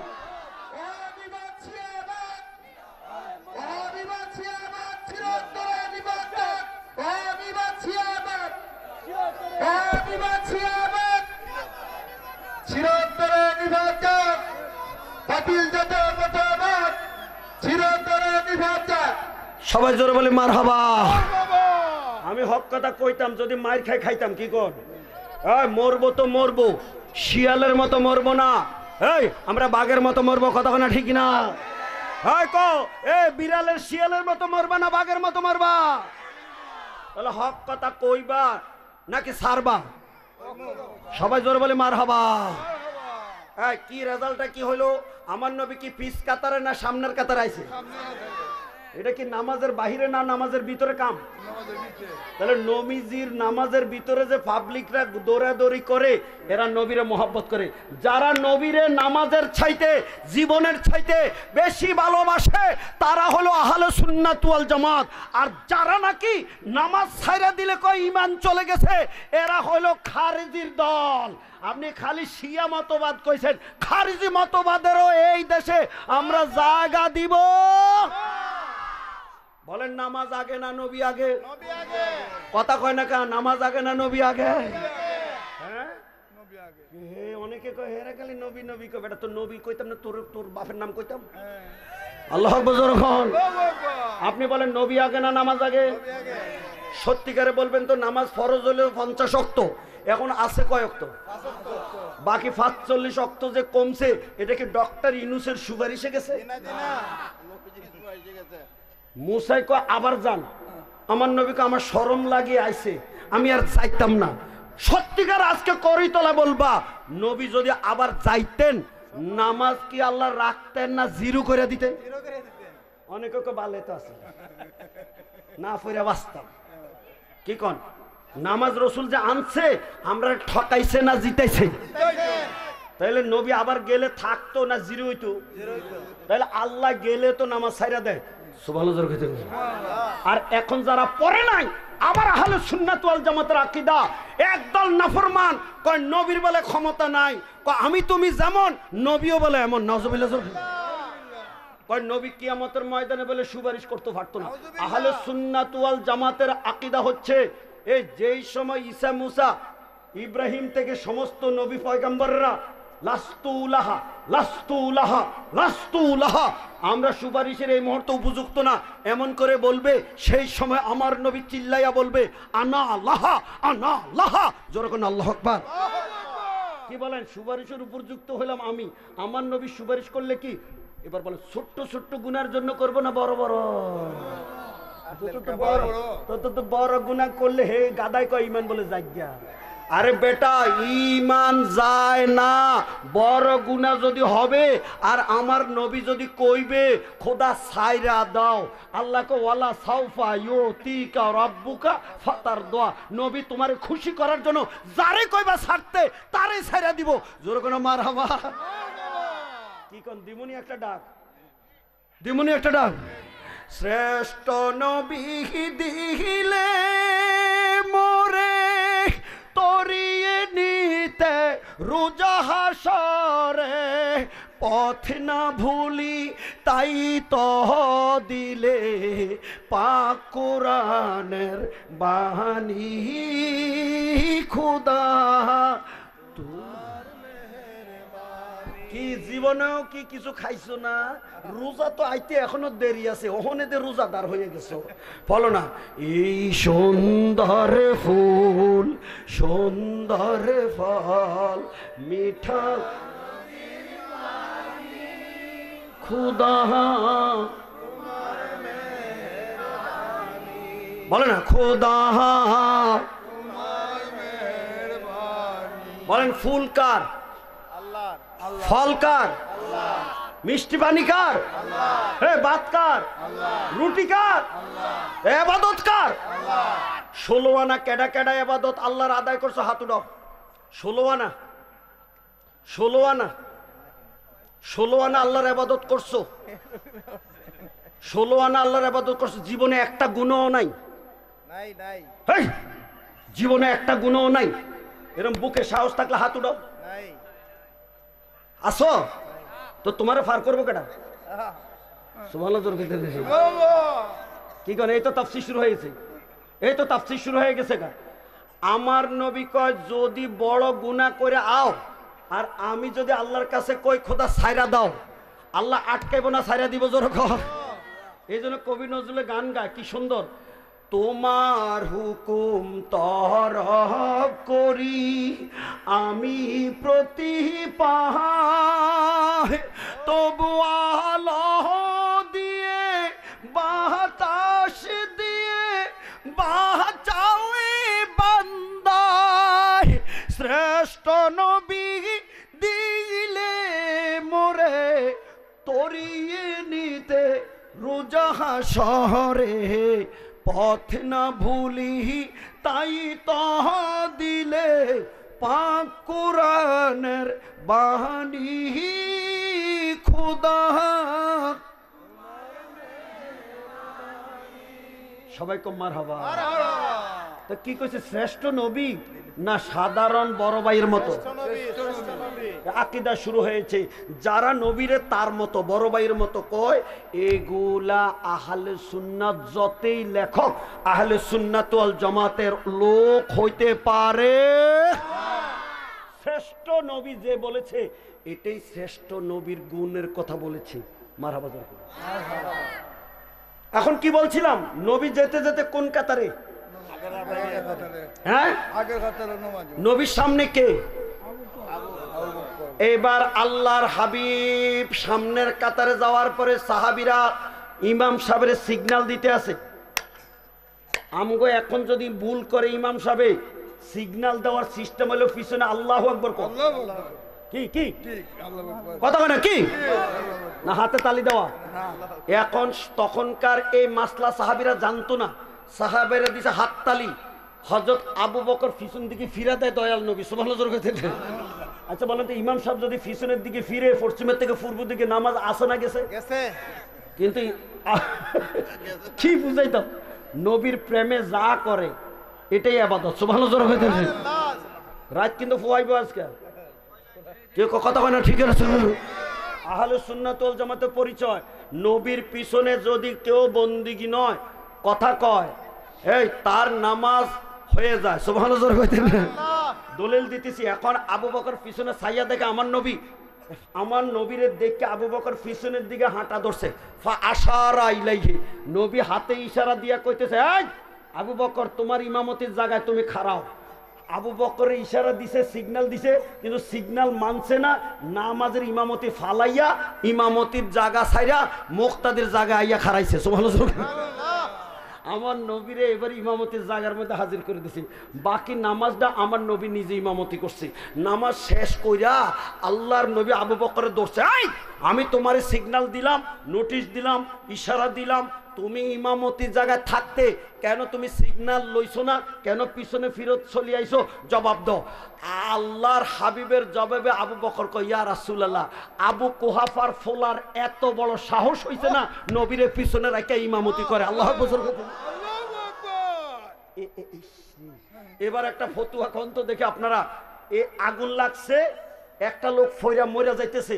সবাই জোরে বলে মারহাবা। আমি হক কথা কইতাম, যদি মাইর খাইতাম কি কর? মরবো তো মরবো, শিয়ালের মতো মরবো না। এই আমরা বাঘের মতো মরবো, কথা না ঠিক না? বিড়ালের শিয়ালের মতো মরবা না বাঘের মতো মরবা? তাহলে হক কথা কইবা নাকি সারবা? সবাই জোরে বলে মারহাবা। কি রেজাল্টটা কি হইলো? আমার নবী কি পিছ কাতারে না সামনের কাতারে আইছে? এটা কি নামাজের বাহিরে না নামাজের ভিতরে কাম? তাহলে নবীজির নামাজের ভিতরে যে পাবলিকরা দৌড়াদৌড়ি করে, এরা নবীরে মহব্বত করে। যারা নবীরে নামাজের চাইতে জীবনের চাইতে বেশি ভালোবাসে তারা হলো আহলে সুন্নাত ওয়াল জামাত। আর যারা নাকি নামাজ ছাইরা দিলে কয় ঈমান চলে গেছে, এরা হলো খারিজির দল। আপনি খালি শিয়া মতবাদ কইছেন, খারিজি মতবাদেরও এই দেশে আমরা জায়গা দিব। বলেন নামাজ আগে না নবী আগে? কথা কয় না কেন? নামাজ আগে না নবী আগে? হ্যাঁ, অনেকে কয় হেরা খালি নবী নবী কয়। বেটা তো নবী কইতাম না, তোর বাপের নাম কইতাম। আল্লাহু আকবার জোরে কোন। আপনি বলেন নবী আগে না নামাজ আগে? সত্যিকারে বলবেন তো, নামাজ ফরজ হলেও 50 ওয়াক্ত, এখন আছে কয় ওয়াক্ত? বাকি 45 ওয়াক্ত যে কমছে, এটা কি ডক্টর ইউনূসের সুপারিশে গেছে? মুসাই কয় আবার যান, আমার নবীকে আমার শরম লাগিয়ে আইছে, আমি আর চাইতাম না। সত্যিকার আজকে করি তোলা বলবা, নবী যদি আবার যাইতেন, নামাজ কি আল্লাহ রাখতেন না জিরো করে দিতেন? অনেকে বালে তো আছে না ফিরে বাঁচতাম। কি কন? নামাজ রসুল যে আনছে, আমরা ঠকাইছে না জিতাইছে? তাইলে নবী আবার গেলে থাকতো না জিরো হইতো? তাইলে আল্লাহ গেলে তো নামাজ ছাইরা দেয়। আর এখন যারা পড়ে নাই, আবার আহলে সুন্নাত ওয়াল জামাতের আকীদা, একদল নাফরমান কয় নবীর বলে ক্ষমতা নাই, কয় আমি তুমি যেমন নবীও বলে এমন। নাউজুবিল্লাহ। কয় নবী কিয়ামতের ময়দানে বলে সুপারিশ করতে পারতো না। আহলে সুন্নাত ওয়াল জামাতের আকীদা হচ্ছে, এই যেই সময় ঈসা মুসা ইব্রাহিম থেকে সমস্ত নবী পয়গম্বররা আমরা সুপারিশের এই মুহূর্তে উপযুক্ত না এমন করে বলবে, সেই সময় আমার নবী চিল্লাইয়া বলবে আনা লাহা, আনা লাহা। যেরকম আল্লাহু আকবার। কি বলেন? সুপারিশের উপযুক্ত হলাম আমি, আমার নবী সুপারিশ করলে কি? এবার বলে ছোট্ট ছোট্ট গুনার জন্য করবো না বড় বড়? বড় গুনাহ করলে হে গাদায় কয় ঈমান বলে জাগিয়া। আরে বেটা ঈমান যায় না, বড় গুনাহ যদি হবে আর আমার নবী যদি কইবে খোদা সাইরা দাও, আল্লাহকে ওয়ালা সাউফা ইউতিকা রাব্বুকা ফাতারদা, নবী তোমারে খুশি করার জন্য যারে কইবা ছাড়তে তারে সাইরা দিব। জোরে কোন মারহাবা। কি কোন দিমুনি একটা ডাক, দিমুনি একটা ডাক। শ্রেষ্ঠ নবী দিলে মোরে তরিয়ে নিতে রোজা হাসরে, পথ না ভুলি তাই তো দিলে পাক কোরআনের বাণী খোদা। কি জীবনেও কি কিছু খাইছো না? রোজা তো আইতে এখনো দেরি আছে, ওহনেতে রোজাদার হয়ে গেছো। বলো না এই সুন্দর ফুল সুন্দর ফল মিঠা খুদা, বলো না খুদা। বলেন ফুল কার? ফল কার? মিষ্টি পানি কার? ভাত কার? রুটি কার? ইবাদত কার? 16 আনা কেডা কেডা ইবাদত আল্লাহর আদায় করছো? হাত উঠাও। 16 আনা, 16 আনা, 16 আনা আল্লাহর ইবাদত করছো। 16 আনা আল্লাহর ইবাদত করছো, জীবনে একটা গুণও নাই। নাই নাই এই জীবনে একটা গুণও নাই। এরকম বুকে সাহস থাকলে হাত উঠাও। নাই আসো তো তোমারে ফার করবো কেডা? সুবহানাল্লাহ জোরে কইতে দেন। কি কোন? এই তো তাফসীর শুরু হয়ে গেছে, এই তো তাফসীর শুরু হয়ে গেছে গা। আমার নবী কয় যদি বড় গুনাহ করে আও আর আমি যদি আল্লাহর কাছে কই খোদা ছাইরা দাও, আল্লাহ আটকাইব না, ছাইরা দিব। জোরে কর। এই জন্য কবি নজরুলের গান গায় কি সুন্দর, তোমার হুকুম তরক করি আমি প্রতি পাহাড়, তবু আলো দিয়ে বাতাস দিয়ে বাঁচাও বান্দায়, শ্রেষ্ঠ নবী দিলে মোরে তরিয়ে নিতে রোজা হাসরে, পথ না ভুলি তাই তো দিলে পাক কোরআনের বাণী খোদা। সবাই কম মারহাবা। তো কি কইছে? শ্রেষ্ঠ নবী না সাধারণ বড় ভাইয়ের মতো? আকীদা শুরু হয়েছে, যারা নবীরে তার মতো বড় ভাইয়ের মতো কয় এগুলা আহলে সুন্নাত যতই লেখক আহলে সুন্নাত ওয়াল জামাতের লোক হইতে পারে। শ্রেষ্ঠ নবী যে বলেছে এটাই শ্রেষ্ঠ নবীর গুণের কথা বলেছে। মারহাবা। এখন কি বলছিলাম? নবী যেতে যেতে কোন কাতারে? হ্যাঁ, নবীর সামনে কে? এবার আল্লাহর হাবিব সামনের কাতারে যাওয়ার পরে সাহাবীরা ইমাম সাহেবের সিগন্যাল দিতে আছে। আমগো এখন যদি ভুল করে ইমাম সাহেব সিগন্যাল দেওয়ার সিস্টেম হলো পিছনে আল্লাহু আকবার কর। কি কি কথা বলে কি না হাতে তালি দেওয়া? এখন তখনকার এই মাসলা সাহাবীরা জানতো না, সাহাবেরা দিছে হাত তালি। হযরত আবু বকর পিছন দিকে ফিরে দেয় দয়াল নবী সুবহানাল্লাহ। আচ্ছা বলেন তো ইমাম সাহেব যদি পিছনের দিকে ফিরে পশ্চিমের থেকে পূর্ব দিকে নামাজ আসে না গেছে? কিন্তু কি বুঝাইতাম? নবীর প্রেমে যা করে এটাই ইবাদত। সুবহানাল্লাহ। রাত কিন্তু ফুয়াইব আজকে কেউ কথা কয় না, ঠিক আছে? আহলে সুন্নাত ওয়াল জামাতের পরিচয় নবীর পিছনে যদি কেউ বন্দিগি নয় কথা কয় এই তার নামাজ হয়ে যায়। সুবহানাল্লাহ। দলিল দিতেছি। এখন আবু বকর পিছনে ছাইয়া দেখে আমার নবী, আমার নবীরে দেখে আবু বকর পিছনের দিকে হাঁটা ধরছে। ফা আশারা ইলাইহি, নবী হাতে ইশারা দিয়া কইতেছে এই আবু বকর তোমার ইমামতির জায়গায় তুমি খাড়াও। আবু বকরের ইশারা দিছে, সিগন্যাল দিছে, কিন্তু সিগন্যাল মানছে না। নামাজের ইমামতি ফালাইয়া ইমামতির জায়গা ছাইরা মুক্তাদির জায়গা আইয়া খাড়াইছে। সুবহানাল্লাহ। আমার নবীরে এবার ইমামতির জায়গার মধ্যে হাজির করে দিছি, বাকি নামাজটা আমার নবী নিজে ইমামতি করছে। নামাজ শেষ কইরা আল্লাহর নবী আবু বকরের দৌড়ছে, এই আমি তোমারে সিগন্যাল দিলাম, নোটিশ দিলাম, ইশারা দিলাম, তুমি ইমামতির জায়গায় থাকতে কেন তুমি সিগন্যাল লইছো না, কেন পিছনে ফিরত চলে আইছো, জবাব দাও। আল্লাহর হাবিবের জবাবে আবু বকর কয়, ইয়া রাসূলুল্লাহ, আবু কুহাফার ফোলার এত বড় সাহস হইছে না নবীরে পিছনে রাখা ইমামতি করে। আল্লাহ বুজুর্গ। আল্লাহু আকবার। এবার একটা ফতুয়া কন্ত দেখে আপনারা, এ আগুন লাগছে, একটা লোক ফইরা মরে যাইতেছে,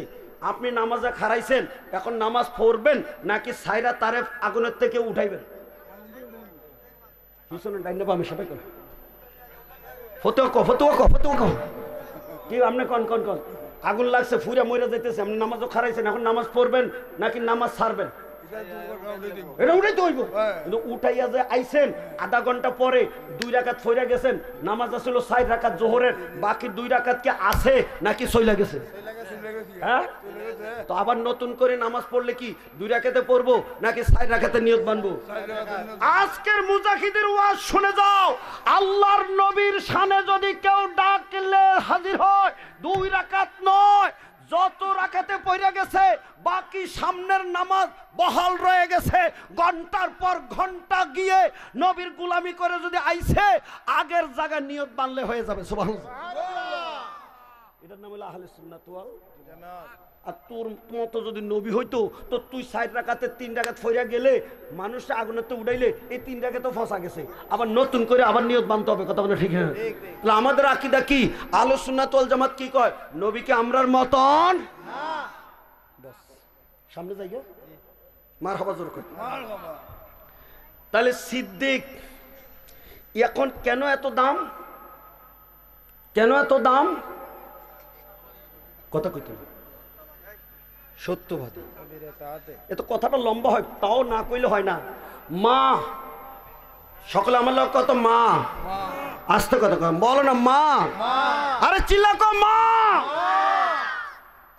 আপনি নামাজে খারাইছেন, এখন নামাজ পড়বেন নাকি সাইরা তারে আগুনের থেকে উঠাইবেন? পিছনে ডাইনে বামে সবাই কর, ফতুয়া কো, ফতুয়া কো, ফতুয়া কো, কি আপনি কন কন কন। আগুন লাগছে, ফুইরা মরে যাইতেছে, আপনি নামাজও খারাইছেন, এখন নামাজ পড়বেন নাকি নামাজ ছাড়বেন? এটা উঠাইতে হইব। কিন্তু উঠাইয়া যে আইছেন, আধা ঘন্টা পরে 2 রাকাত ফইরা গেছেন, নামাজ আসলে 4 রাকাত জোহরের, বাকি 2 রাকাত কি আছে নাকি চইলা গেছে? হ্যাঁ, তো আবার নতুন করে নামাজ পড়লে কি 2 রাকাতে পড়বো নাকি 4 রাকাতে নিয়ত বানবো? আজকের মুজাহিদের ওয়াজ শুনে যাও, আল্লাহর নবীর শানে যদি কেউ ডাকলে হাজির হয়, 2 রাকাত নয়, যত রাকাতে পড়ে গেছে বাকি সামনের নামাজ বহাল রয়ে গেছে, ঘন্টার পর ঘন্টা গিয়ে নবীর গোলামি করে যদি আইছে, আগের জায়গায় নিয়ত বানলে হয়ে যাবে। সুবহানাল্লাহ। এটার নাম হলো আহলে সুন্নাত ওয়াল জামাত। আর তোর মতো যদি নবী হইতো তো তুই 4 রাকাতে 3 রাকাত ফইরা গেলে মানুষটা আগুনের তো উঠাইলে এই 3 রাকাতে ফসা গেছে, আবার নতুন করে আবার নিয়ত বানতে হবে। কথা বলে ঠিক? হ্যাঁ। তাহলে আমাদের আকীদা কি? আহলে সুন্নাত ওয়াল জামাত কি কয়? নবীকে আমরার মতন না। বাস সামনে যাই, মারহাবা জোর করে মারহাবা। তাহলে সিদ্দিক এখন কেন এত দাম? কেন এত দাম? কথা কইতে সত্যবাদী। এত কথাটা লম্বা হয়, তাও না কইলে হয় না। মা, সকলে আমার লোক কত মা, আস্তে কথা কয়, বলো না মা, আরে চিল্লা কো মা।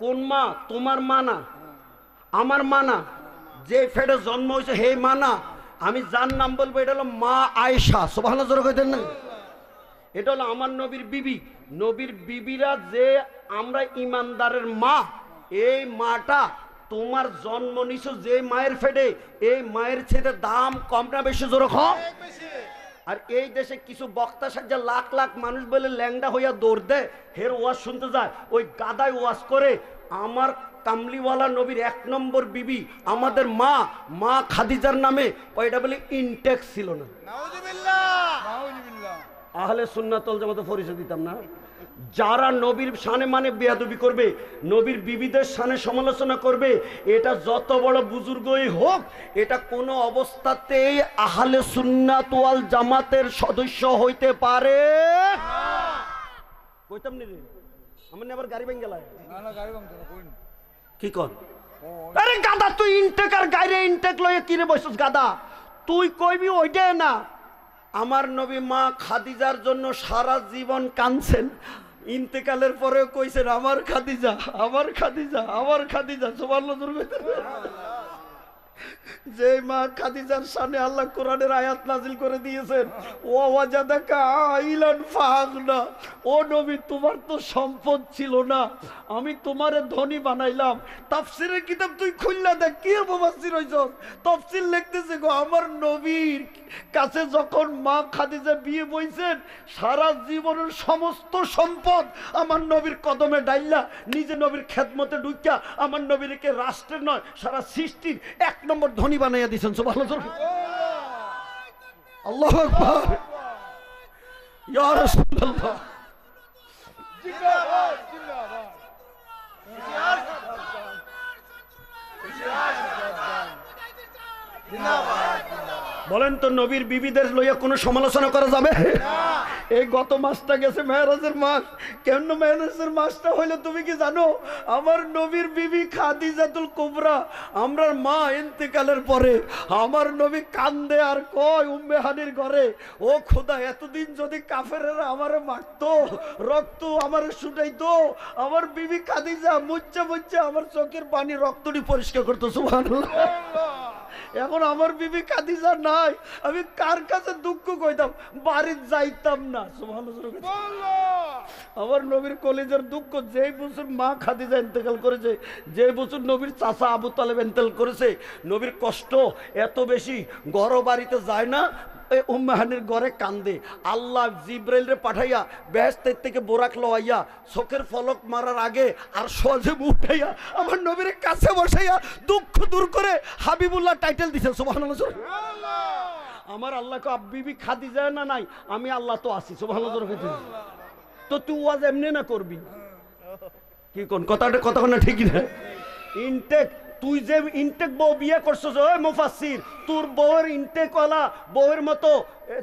কোন মা? তোমার মা না, আমার মা না, যে ফেডে জন্ম হয়েছে হে মা না। আমি যার নাম বলবো এটা হলো মা আয়েশা। সুবহানাল্লাহ জোরে কইতেন না? এটা হলো আমার নবীর বিবি। নবীর বিবিরা যে আমরা ইমানদারের মা, এই মাটা তোমার জন্ম নিছো যে মায়ের ফেডে, এই মায়ের ছেলে দাম কম না বেশি? জোরে কম। আর এই দেশে কিছু বক্তা সাজ্জা লাখ লাখ মানুষ বলে ল্যাংডা হইয়া দৌড় দেয়, হের ওয়াজ শুনতে যায়, ওই গাদায় ওয়াজ করে। আমার কামলিওয়ালা নবীর 1 নম্বর বিবি আমাদের মা, মা খাদিজার নামে ওইটা বলে ইনটেক ছিল না। নাউযুবিল্লাহ, নাউযুবিল্লাহ। আহলে সুন্নাত ওয়াল জামাতের পরিচয় দিতাম না। যারা নবীর শানে মানে বেয়াদবি করবে, নবীর বিবিদের শানে সমালোচনা করবে, এটা যত বড় বুজুর্গই হোক, এটা কোনো অবস্থাতেই আহলে সুন্নাত ওয়াল জামাতের সদস্য হইতে পারে না। কইতাম নি রে, আমার আবার গাড়ি ভেঙে গেল। না না, গাড়ি ভাঙতো না, কইন কি কর? আরে গাদা, তুই ইনটেক আর গাইরে ইনটেক লয়ে কি রে বসছিস গাদা? তুই কইবি ওইটাই না। আমার নবী মা খাদিজার জন্য সারা জীবন কাঁদছেন, ইন্তেকালের পরেও কইছেন আমার খাদিজা, আমার খাদিজা, আমার খাদিজা। সুবহানাল্লাহ। যে মা খাদিজার সামনে আল্লাহ কোরআনের আয়াত নাজিল করে দিয়েছেন, ও ওয়াজাদাকা আইলান ফাগনা, ও নবী তোমার তো সম্পদ ছিল না, আমি তোমারে ধনী বানাইলাম। তাফসীরের কিতাব তুই খুললা দেখ, কি মুফাসসির হইছস? তাফসীর লিখতেছে গো, আমার নবীর কাছে যখন মা খাদিজা বিয়ে বইছেন, সারা জীবনের সমস্ত সম্পদ আমার নবীর কদমে ডাইল্লা, নিজে নবীর খেদমতে ঢুকিয়া আমার নবীরকে রাষ্ট্রের নয় সারা সৃষ্টির 1 নম্বর ধনী বানাইয়া দিয়েছেন। সুবহানাল্লাহ। আল্লাহু আকবার। ইয়া রাসূলুল্লাহ। জিন্দাবাদ, জিন্দাবাদ। বলেন তো, নবীর বিবিদের লইয়া কোনো সমালোচনা করা যাবে? এই গত মাসটা গেছে মেরাজের মাস। কেন মেরাজের মাসটা হইলো তুমি কি জানো? আমার নবীর বিবি খাদিজাতুল কুবরা, আমরার মা ইন্তেকালের পরে আমার নবী কান্দে আর কয় উম্মে হানির ঘরে, ও খোদা, এতদিন যদি কাফেরেরা আমারে মারতো, রক্ত আমারে ছুটাইতো, আমার বিবি খাদিজা মুচ্চা মুচ্চা আমার চোখের পানি রক্তটি পরিষ্কার করতো। সুবহানাল্লাহ। এখন আমার বিবি খাদিজা নাই, আমি কার কাছে দুঃখ কইতাম, বাড়ির যাইতাম না। সুবহানাল্লাহ। আমার নবীর কলিজার দুঃখ, যেই বছর মা খাদিজা ইন্তেকাল করেছে, যে বছর নবীর চাচা আবু তালেব ইন্তেকাল করেছে, নবীর কষ্ট এত বেশি, ঘর বাড়িতে যায় না, উম্মে হানির ঘরে কান্দে। আল্লাহ জিব্রাইল রে পাঠাইয়া বেহেশতের থেকে বোরাক লওয়াইয়া চোখের ফলক মারার আগে আর সহজে উঠাইয়া আমার নবীর কাছে বসাইয়া দুঃখ দূর করে হাবিবুল্লাহ টাইটেল দিছে। সুবহানাল্লাহ। আমার আল্লাহকে বিবি খাদিজা না নাই, আমি আল্লাহ তো আছি। সুবহানাল্লাহ। তো তুই ওয়াজ এমনি না করবি কি কোন কথাটা, কথা না ঠিক না? ইনটেক, তুই যে ইনটেক বউ বিয়ে করছিস, ওই মুফাসসির, তোর বউয়ের ইনটেক ওয়ালা বউয়ের মতো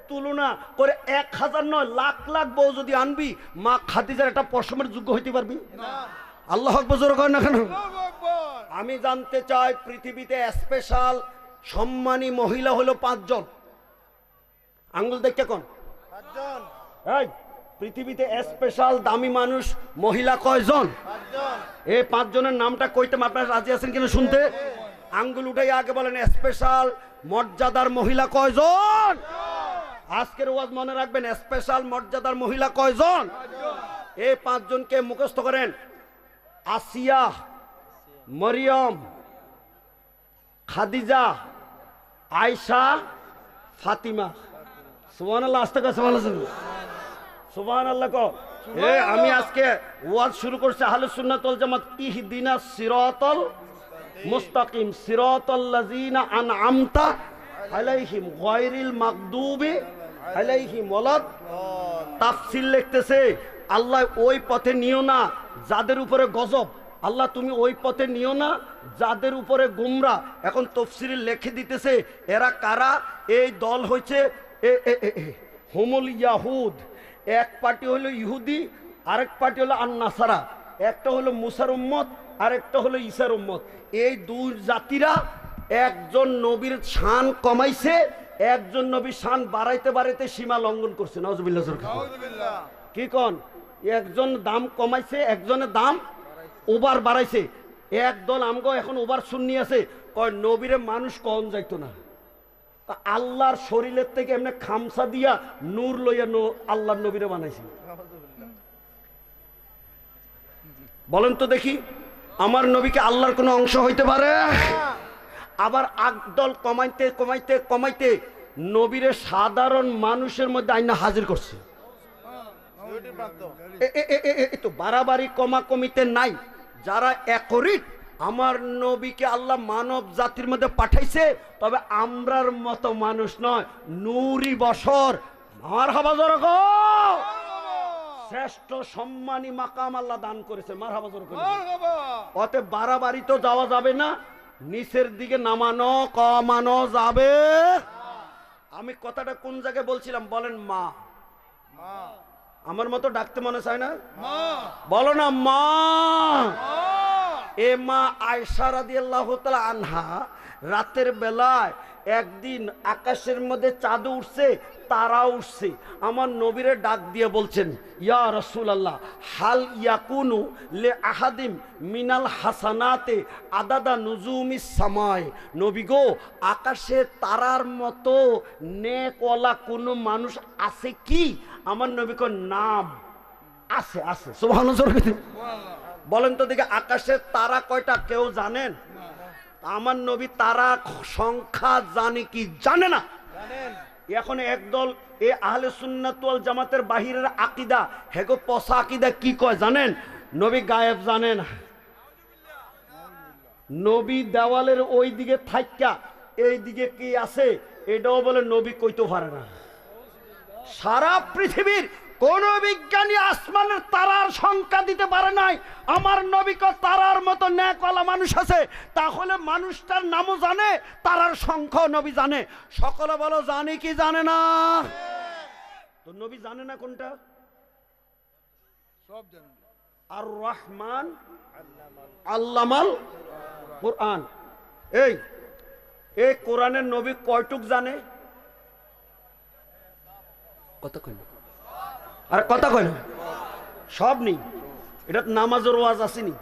তুলনা করে 1000 নয় লাখ লাখ বউ যদি আনবি, মা খাদিজার একটা পশমের যোগ্য হইতে পারবি না। আল্লাহু আকবার জোরে কর না কেন? আমি জানতে চাই, পৃথিবীতে স্পেশাল সম্মানী মহিলা হলো 5 জন। আঙ্গুল দেখতে কোন 5 জন? এই পৃথিবীতে স্পেশাল দামি মানুষ মহিলা কয়জন? 5 জন। এই 5 জনের নামটা কইতে আপনারা রাজি আছেন কিনা শুনতে? আঙ্গুল উঠাই আগে বলেন, স্পেশাল মর্যাদার মহিলা কয়জন? আজকের ওয়াজ মনে রাখবেন, স্পেশাল মর্যাদার মহিলা কয়জন? এই 5 জনকে মুখস্থ করেন। আসিয়া, মরিয়ম, খাদিজা, আয়েশা, ফাতিমা। সুবহানাল্লাহ। আস্তে করে সুবহানাল্লাহ। সুবহানাল্লাহ কো। আমি আজকে ওয়াজ শুরু করছি আহলুস সুন্নাত ওয়াল জামাত, ইহদিনাস সিরাতাল মুস্তাকিম সিরাতাল লাযিনা আনআমতা আলাইহিম গায়রিল মাগদুবি আলাইহিম ওয়ালাদ। তাফসীর লিখতেছে, আল্লাহ ওই পথে নিও না যাদের উপরে গজব, আল্লাহ তুমি ওই পথে নিও না যাদের উপরে গুমরা। এখন তাফসীরে লিখে দিতেছে এরা কারা? এই দল হইছে হুমুল ইয়াহুদ। এক পার্টি হলো ইহুদি, আরেক পার্টি হলো আন-নাসারা। একটা হলো মুসার উম্মত, আরেকটা হলো ঈসার উম্মত। এই দুই জাতিরা একজন নবীর শান কমাইছে, একজন নবীর শান বাড়াইতে বাড়াইতে সীমা লঙ্ঘন করছে। নাউজুবিল্লাহ। কি কোন? একজন দাম কমাইছে, একজনের দাম ওভার বাড়াইছে। একদল আমগো এখন ওভার সুন্নি আছে, কয় নবীরে মানুষ কম যাইতো না, আল্লাহর শরীরের থেকে এমনি খামসা দিয়া নূর লইয়া আল্লাহর নবীরে বানাইছে। বলেন তো দেখি, আমার নবীকে আল্লাহর কোনো অংশ হইতে পারে? আবার একদল কমাইতে কমাইতে কমাইতে নবীরে সাধারণ মানুষের মধ্যে আইনা হাজির করছে। তো বাড়াবাড়ি কমা কমিতে নাই, যারা একরিট আমার নবীকে আল্লাহ মানব জাতির মধ্যে পাঠাইছে, তবে আমরার মতো মানুষ নয়, নূরি বশর। মারহাবা জোরে কও। শ্রেষ্ঠ সম্মানী মাকাম আল্লাহ দান করেছে। মারহাবা জোরে কও। অতএব বাড়াবাড়ি তো যাওয়া যাবে না, নিচের দিকে নামানো কমানো যাবে। আমি কথাটা কোন জায়গায় বলছিলাম বলেন? মা। আমার মতো ডাকতে মনে চায় না? বলো না মা। এ মা আয়েশা রাদিয়াল্লাহু তাআলা আনহা রাতের বেলায় একদিন আকাশের মধ্যে চাঁদ উঠছে, তারা উঠছে, আমার নবীরে ডাক দিয়ে বলছেন, ইয়া রাসূলুল্লাহ হাল ইয়াকুনু লি আহাদিম মিনাল হাসানাতে আদাদা নুজুমিস সামায়। নবী গো, আকাশে তারার মতো নেকওয়ালা কোন মানুষ আছে কি? আমার নবী কো নাম আছে, আছে। সুবহানাল্লাহ। বলেন তো দেখি, আকাশের তারা কয়টা কেউ জানেন? আমার নবী তারা সংখ্যা জানে কি? জানে না। এখন একদল এ আহলে সুন্নাত ওয়াল জামাতের বাহিরের আকীদা, হেগো পসা আকীদা কি কয় জানেন? নবী গায়েব জানে না। নবী দেওয়ালের ওই দিকে থাইকা এই দিকে কি আছে এটাও বলে নবী কইতে পারে না। সারা পৃথিবীর কোন বিজ্ঞানী আসমানের তারার সংখ্যা দিতে পারে নাই। আমার নবীকে তারার মতো নেকওয়ালা মানুষ আছে, তাহলে মানুষটার নামও জানে, তারার সংখ্যাও নবী জানে। সকলে বলো জানে কি জানে না? তো নবী জানে না কোনটা? সব জানে। আর রহমান আল্লামাল কোরআন। এই কোরআনের নবী কয়টুক জানে? কত কই? আর কথা কয় না, সব নেই। এটা নামাজের ওয়াজ আসেনি,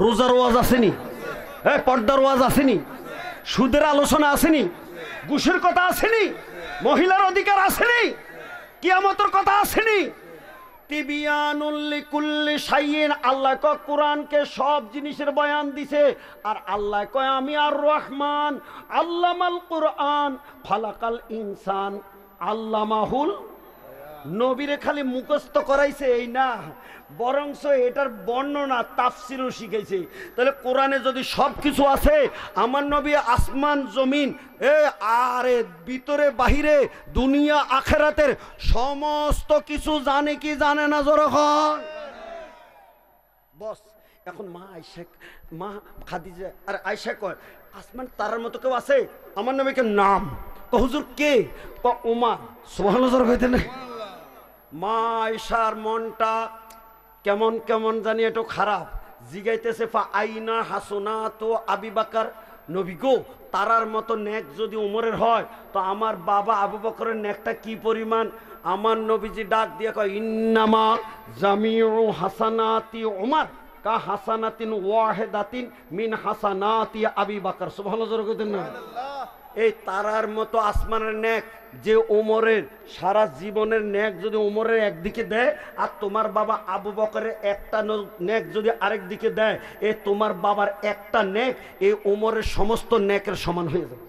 রোজার ওয়াজ আসেনি, পর্দার ওয়াজ আসেনি, সুদের আলোচনা আসেনি, ঘুষের কথা আসেনি, মহিলার অধিকার আসেনি, কিয়ামতের কথা আসেনি। তিবিয়ানুল লিকুল্লি শাইইন, আল্লাহ কয় কোরআনকে সব জিনিসের বয়ান দিছে। আর আল্লাহ কয় আমি আর রহমান আল্লামাল কোরআন ফালাকাল ইনসান আল্লামাহুল। নবীরে খালি মুখস্থ করাইছে এই না, বরংস এটার বর্ণনা তাফসিরও শিখাইছে। তাহলে কোরআনে যদি সব কিছু আছে, আমার নবী আসমান জমিন আরে ভিতরে বাহিরে দুনিয়া আখেরাতের সমস্ত কিছু জানে কি জানে না যখন বস। এখন মা খাদিজা আর আয়েশা কয় আসমান তারার মতো কেউ আছে? আমার নবীকে নাম হুজুর কে? ওমর। সুবহানাল্লাহ কইতে না। মা আয়েশার মনটা কেমন কেমন জানি একটু খারাপ, জিগাইতেছে ফা আইনা হাসনা তো আবি বাকার, নবী গো তারার মতো নেক যদি উমরের হয় তো আমার বাবা আবু বকরের নেকটা কি পরিমাণ? আমার নবীজি ডাক দিয়ে কয় ইন্নামা জামিউ হাসানাতি উমর কা হাসানাতিন ওয়াহিদাতিন মিন হাসানাতি আবি বকর। সুবহানাল্লাহ কইতেন না। এই তারার মতো আসমানের নেক যে ওমরের সারা জীবনের নেক যদি ওমরের একদিকে দেয়, আর তোমার বাবা আবু বকরের একটা নেক যদি আরেক দিকে দেয়, এ তোমার বাবার একটা নেক এই ওমরের সমস্ত নেকের সমান হয়ে যাবে।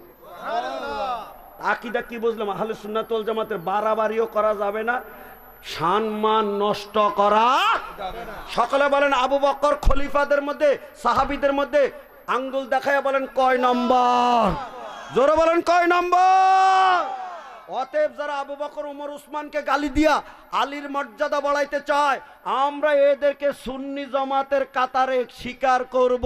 আকীদা কি বুঝলাম? আহলে সুন্নাত ওয়াল জামাতের বাড়াবাড়িও করা যাবে না, সম্মান নষ্ট করা। সকলে বলেন আবু বকর খলিফাদের মধ্যে সাহাবীদের মধ্যে আঙ্গুল দেখায়া বলেন কয় নম্বর? জোরে বলেন কয় নম্বর? অতএব যারা আবু বকর ওমর উসমানকে গালি দিয়া আলীর মর্যাদা বাড়াইতে চায়, আমরা এদেরকে সুন্নি জামাতের কাতারে স্বীকার করব।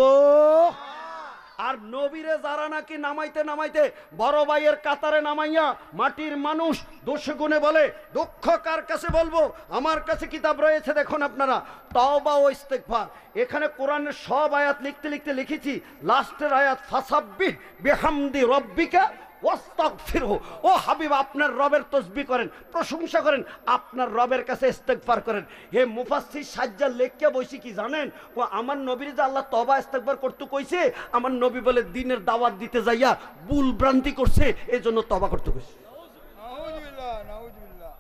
আর নবীরে যারা নাকি নামাইতে নামাইতে বড় ভাইয়ের কাতারে নামাইয়া মাটির মানুষ দোষে গুণে বলে, দুঃখ কার কাছে বলবো? আমার কাছে কিতাব রয়েছে, দেখুন আপনারা, তাওবা ও ইস্তেগফার। এখানে কোরআনের সব আয়াত লিখতে লিখতে লিখেছি, লাস্টের আয়াত ফাসাব্বিহ বিহামদি রব্বিকা ওয়াস্তাগফিরহু। ও হাবিব, আপনার রবের তসবিহ করেন, প্রশংসা করেন, আপনার রবের কাছে ইস্তেগফার করেন। হে মুফাসসির সাজ্জা লেখকে বসি কি জানেন? ও আমার নবীর যে আল্লাহ তওবা ইস্তেগফার করতে কইছে, আমার নবী বলে দিনের দাওয়াত দিতে যাইয়া ভুল ভ্রান্তি করছে, এজন্য তওবা করতে কইছে। নাউজুবিল্লাহ, নাউজুবিল্লাহ।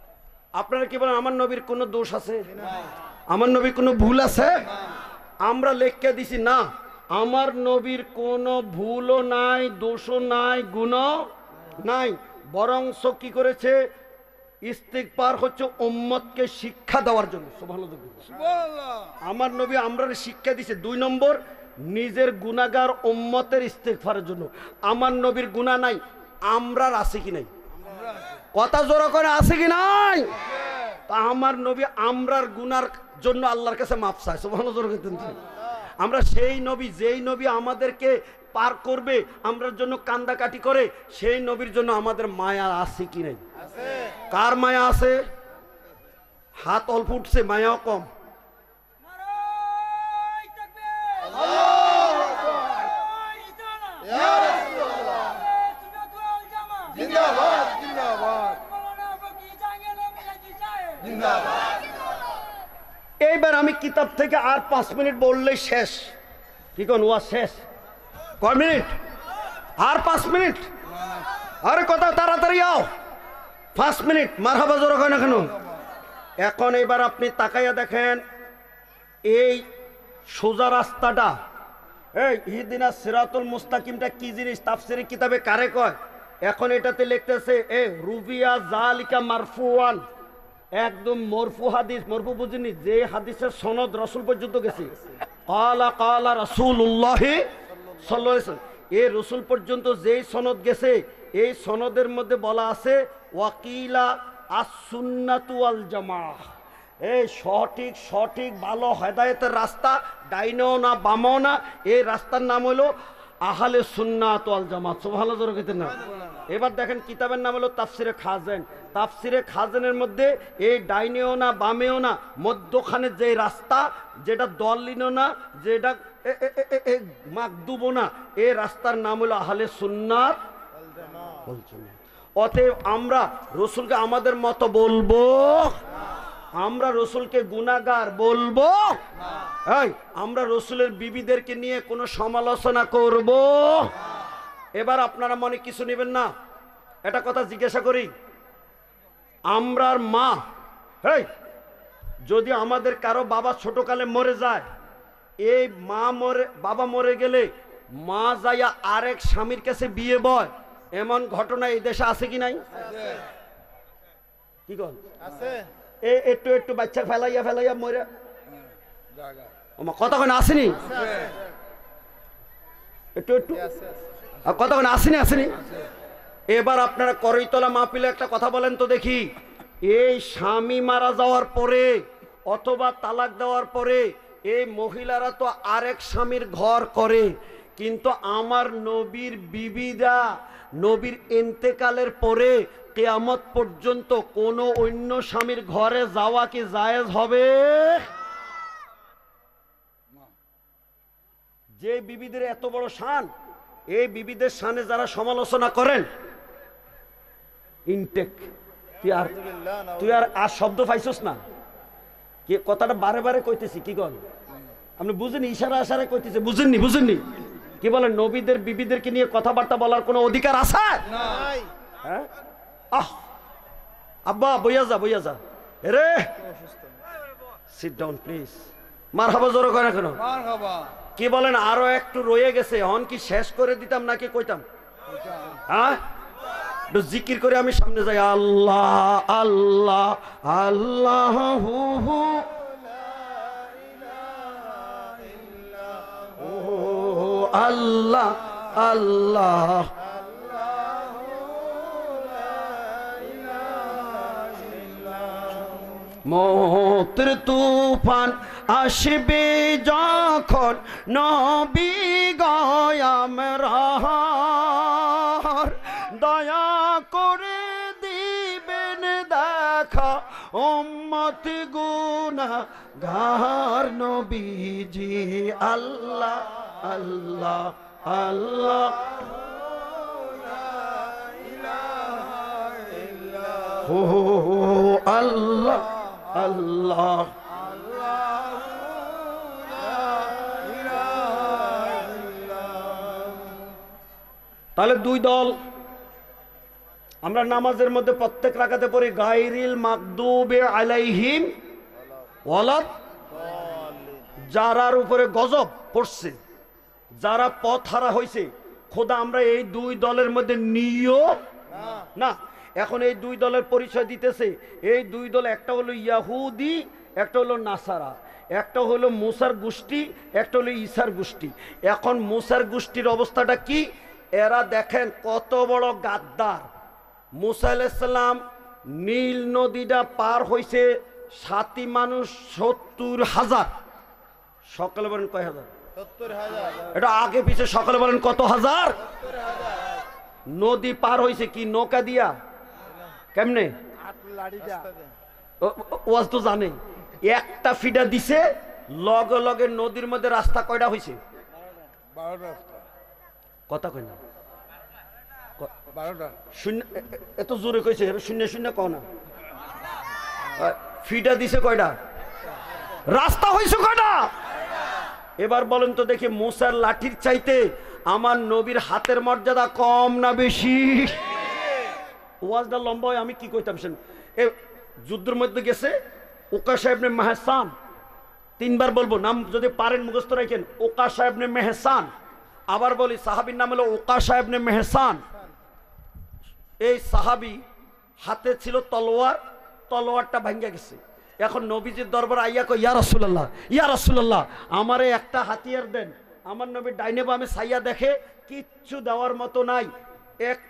আপনারা কি বলেন আমার নবীর কোনো দোষ আছে? আমার নবীর কোনো ভুল আছে? আমরা লেখকে দিছি না, আমার নবীর কোনো ভুলও নাই, দোষও নাই, গুণও নাই। বরংস কি করেছে? ইস্তিগফার হচ্ছে উম্মতকে শিক্ষা দেওয়ার জন্য। সুবহানাল্লাহ। সুবহানাল্লাহ। আমার নবী আমরা শিক্ষা দিছে। 2 নম্বর, নিজের গুনাহগার উম্মতের ইস্তিগফারের জন্য। আমার নবীর গুনাহ নাই, আমরার আছে কি নাই? কথা জোরে করে আছে কি নাই? তা আমার নবী আমরার গুনার জন্য আল্লাহর কাছে মাফ চায়। সুবহানাল্লাহ। আমরা সেই নবী, যেই নবী আমাদেরকে পার করবে, আমরার জন্য কান্দাকাটি করে, সেই নবীর জন্য আমাদের মায়া আছে কি নাই? কার মায়া আছে? হাত অল্প উঠছে, মায়াও কম। জিন্দাবাদ, জিন্দাবাদ, জিন্দাবাদ। এইবার আমি কিতাব থেকে আর 5 মিনিট বললেই শেষ। কি কোন ওয়া শেষ? কয় মিনিট? আর 5 মিনিট? আরে কথা তাড়াতাড়ি আও। 5 মিনিট। মারহাবা জোরে কয় না কেন? এখন এবার আপনি তাকাইয়া দেখেন, এই সোজা রাস্তাটা, এই ইহদিনাস সিরাতুল মুস্তাকিমটা কি জিনিস? তাফসীরের কিতাবে কারে কয়? এখন এটাতে লিখতেছে এ রুবিয়া জালিকা মারফুয়ান, একদম মরফু হাদিস। মরফু বুঝিনি? যে হাদিসের সনদ রাসূল পর্যন্ত গেছে। কালা কালা রাসূলুল্লাহ সাল্লাল্লাহু আলাইহি ওয়াসাল্লাম, এই রাসূল পর্যন্ত যেই সনদ গেছে, এই সনদের মধ্যে বলা আছে ওয়াকিলা আস-সুন্নাতু ওয়াল জামাআহ। এই সঠিক সঠিক ভালো হেদায়েতের রাস্তা, ডাইনেও না বামেও না, এই রাস্তার নাম হলো আহলে সুন্নাত ওয়াল জামাত। সুবহানাল্লাহ। না এবার দেখেন কিতাবের নাম হলো তাফসিরে খাজেন। তাফসিরে খাজেনের মধ্যে এই ডাইনেও না বামেও না, মধ্যখানে যে রাস্তা, যেটা দলিনও না, যেটা মাকদুবও না, এই রাস্তার নাম হলো আহলে সুন্নাত ওয়াল জামাত। অতএব আমরা রাসূলকে আমাদের মতো বলবো, আমরা রাসূলকে গুনাহগার বলবো, এই আমরা রাসূলের বিবিদেরকে নিয়ে কোনো সমালোচনা করব, এবার আপনারা মনে কিছু নেবেন না, এটা কথা জিজ্ঞাসা করি। আমরার মা, হেই, যদি আমাদের কারো বাবা ছোটকালে মরে যায়, এই বাবা মরে গেলে মা যাইয়া আরেক স্বামীর কাছে বিয়ে বয়, এমন ঘটনা এই দেশে আছে কি নাই? কি কন আছে একটু একটু বাচ্চা ফেলাইয়া ফেলাইয়া মরে জায়গা কতক্ষণ আসেনি? একটু একটু কতক্ষণ আসেনি আসেনি? এবার আপনারা করইতলা মাহফিলে একটা কথা বলেন তো দেখি, এই স্বামী মারা যাওয়ার পরে অথবা তালাক দেওয়ার পরে এই মহিলারা তো আরেক স্বামীর ঘর করে, কিন্তু আমার নবীর বিবিরা নবীর ইন্তেকালের পরে কিয়ামত পর্যন্ত কোনো অন্য স্বামীর ঘরে যাওয়া কি জায়েজ হবে? যে বিবিদের এত বড় শান, এই বিবিদের শানে যারা সমালোচনা করেন, ইনটেক তুই আর শব্দ পাইছস না, কি কথাটা বারে বারে কইতেছি, কি কর আপনি বুঝেনি? ইশারা আশারে কইতেছে, বুঝেননি? কি বলেন, নবীদের বিবিদেরকে নিয়ে কথাবার্তা বলার কোনো অধিকার আছে? হ্যাঁ, আব্বা বইয়া যা রে, সিট ডাউন প্লিজ। মারহাবা জোরে করে কেন? মারহাবা। কি বলেন, আরো একটু রয়ে গেছে, হন কি শেষ করে দিতাম নাকি কইতাম? হ্যাঁ, একটু জিকির করে আমি সামনে যাই। আল্লাহ আল্লাহ আল্লাহ হু হু আল্লাহ আল্লাহ মতের তুফান আসবে যখন নবী গয়ামরার, দয়া করে দিবেন দেখা উম্মত গুনাহগার নবীজি। আল্লাহ আল্লাহ আল্লাহ হো আল্লাহ আল্লাহ। তাহলে দুই দল, আমরা নামাজের মধ্যে প্রত্যেক রাকাতে পড়ি গায়রিল মাগদুবি আলাইহিম ওয়ালাদ, যারার উপরে গজব পড়ছে, যারা পথ হারা হয়েছে, খোদা আমরা এই দুই দলের মধ্যে নিও না। এখন এই দুই দলের পরিচয় দিতেছে, এই দুই দল, একটা হলো ইয়াহুদি, একটা হলো নাসারা, একটা হলো মুসার গোষ্ঠী, একটা হলো ঈসার গোষ্ঠী। এখন মুসার গোষ্ঠীর অবস্থাটা কি? এরা দেখেন কত বড় গাদ্দার। মুসা আলাইহিস সালাম নীল নদীটা পার হইছে, সাথী মানুষ 70,000। সকলে বলেন কয় হাজার? 70,000। এটা আগে পিছে সকলে বলেন কত হাজার? নদী পার হইছে কি নৌকা দিয়া? কেমনে? ওয়াজ তো জানে, একটা ফিডা দিছে, লগে লগে নদীর মধ্যে রাস্তা কয়টা হইছে? 12টা। কথা কই না, 12টা। শূন্য এত জোরে কইছে, শূন্য শূন্য কও না। ফিডা দিছে কয়টা? রাস্তা হইছে কয়টা? এবার বলেন তো দেখি, মুসার লাঠির চাইতে আমার নবীর হাতের মর্যাদা কম না বেশি? ওয়াজটা লম্বা হয়, আমি কি কইতাম শুন। এ যুদ্ধের মধ্যে গেছে ওকাশা ইবনে মেহসান, 3 বার বলবো, নাম যদি পারেন মুখস্থ রাখেন, ওকাশা ইবনে মেহসান। আবার বলি, সাহাবীর নাম হলো ওকাশা ইবনে মেহসান। এই সাহাবী হাতে ছিল তলোয়ার, তলোয়ারটা ভাঙ্গা গেছে। এখন নবীজির দরবার আইয়া কই, ইয়া রাসূলুল্লাহ আমারে একটা হাতিয়ার দেন। আমার নবী ডাইনে বামে ছাইয়া দেখে কিচ্ছু দেওয়ার মতো নাই, এক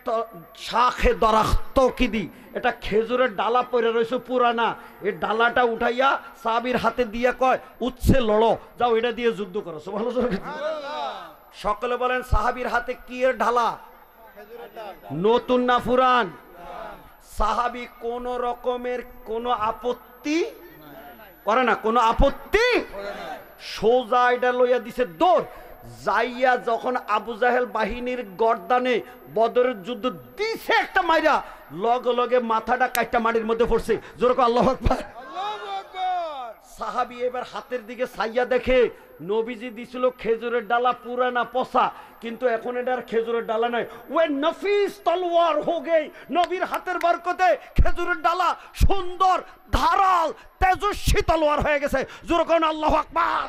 শাখে দরাখত কি দি, এটা খেজুরের ডালা পড়ে রয়েছে পুরানা, এই ডালাটা উঠাইয়া সাহাবীর হাতে দিয়া কয়, উচ্ছে লড়ো, যাও এটা দিয়ে যুদ্ধ করো। সুবহানাল্লাহ। সকলে বলেন, সাহাবীর হাতে কি এর ঢালা? নতুন না পুরান? সাহাবী কোন রকমের কোনো আপত্তি করে না, কোনো আপত্তি, সোজা এটা লইয়া দিছে দৌড়। যাইয়া যখন আবু জাহেল বাহিনীর গর্দানে বদরের যুদ্ধ দিছে একটা মাইরা, লগে লগে মাথাটা কাইটা মাটির মধ্যে পড়ছে। জোরে কও আল্লাহু আকবার। সাহাবী এবার হাতের দিকে চাইয়া দেখে নবীজি দিছিল খেজুরের ডালা পুরানা পচা, কিন্তু এখন এটা আর খেজুরের ডালা নয়, ওয়ে নফিস তলোয়ার হো গই। নবীর হাতের বরকতে খেজুরের ডালা সুন্দর ধারাল তেজস্বী তলোয়ার হয়ে গেছে। জোরে কোন আল্লাহু আকবার।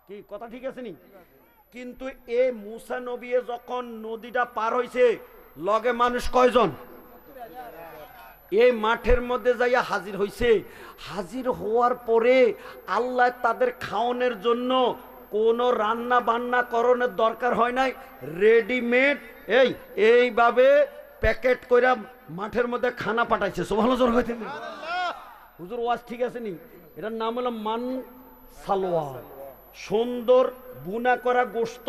কি কথা ঠিক আছে নি? কিন্তু এ মুসা নবী যখন নদীটা পার হইছে, লগে মানুষ কয়জন? এই মাঠের মধ্যে যাইয়া হাজির হইছে। হাজির হওয়ার পরে আল্লাহ তাদের খাওয়ানোর জন্য কোনো রান্না বান্না করণের দরকার হয় নাই, রেডিমেড এইভাবে প্যাকেট কইরা মাঠের মধ্যে খানা পাঠাইছে। সুবহানাল্লাহ হইতে হুজুর ওয়াজ ঠিক আছে নি? এটার নাম হলো মান সালোয়া। সুন্দর বুনা করা গোশত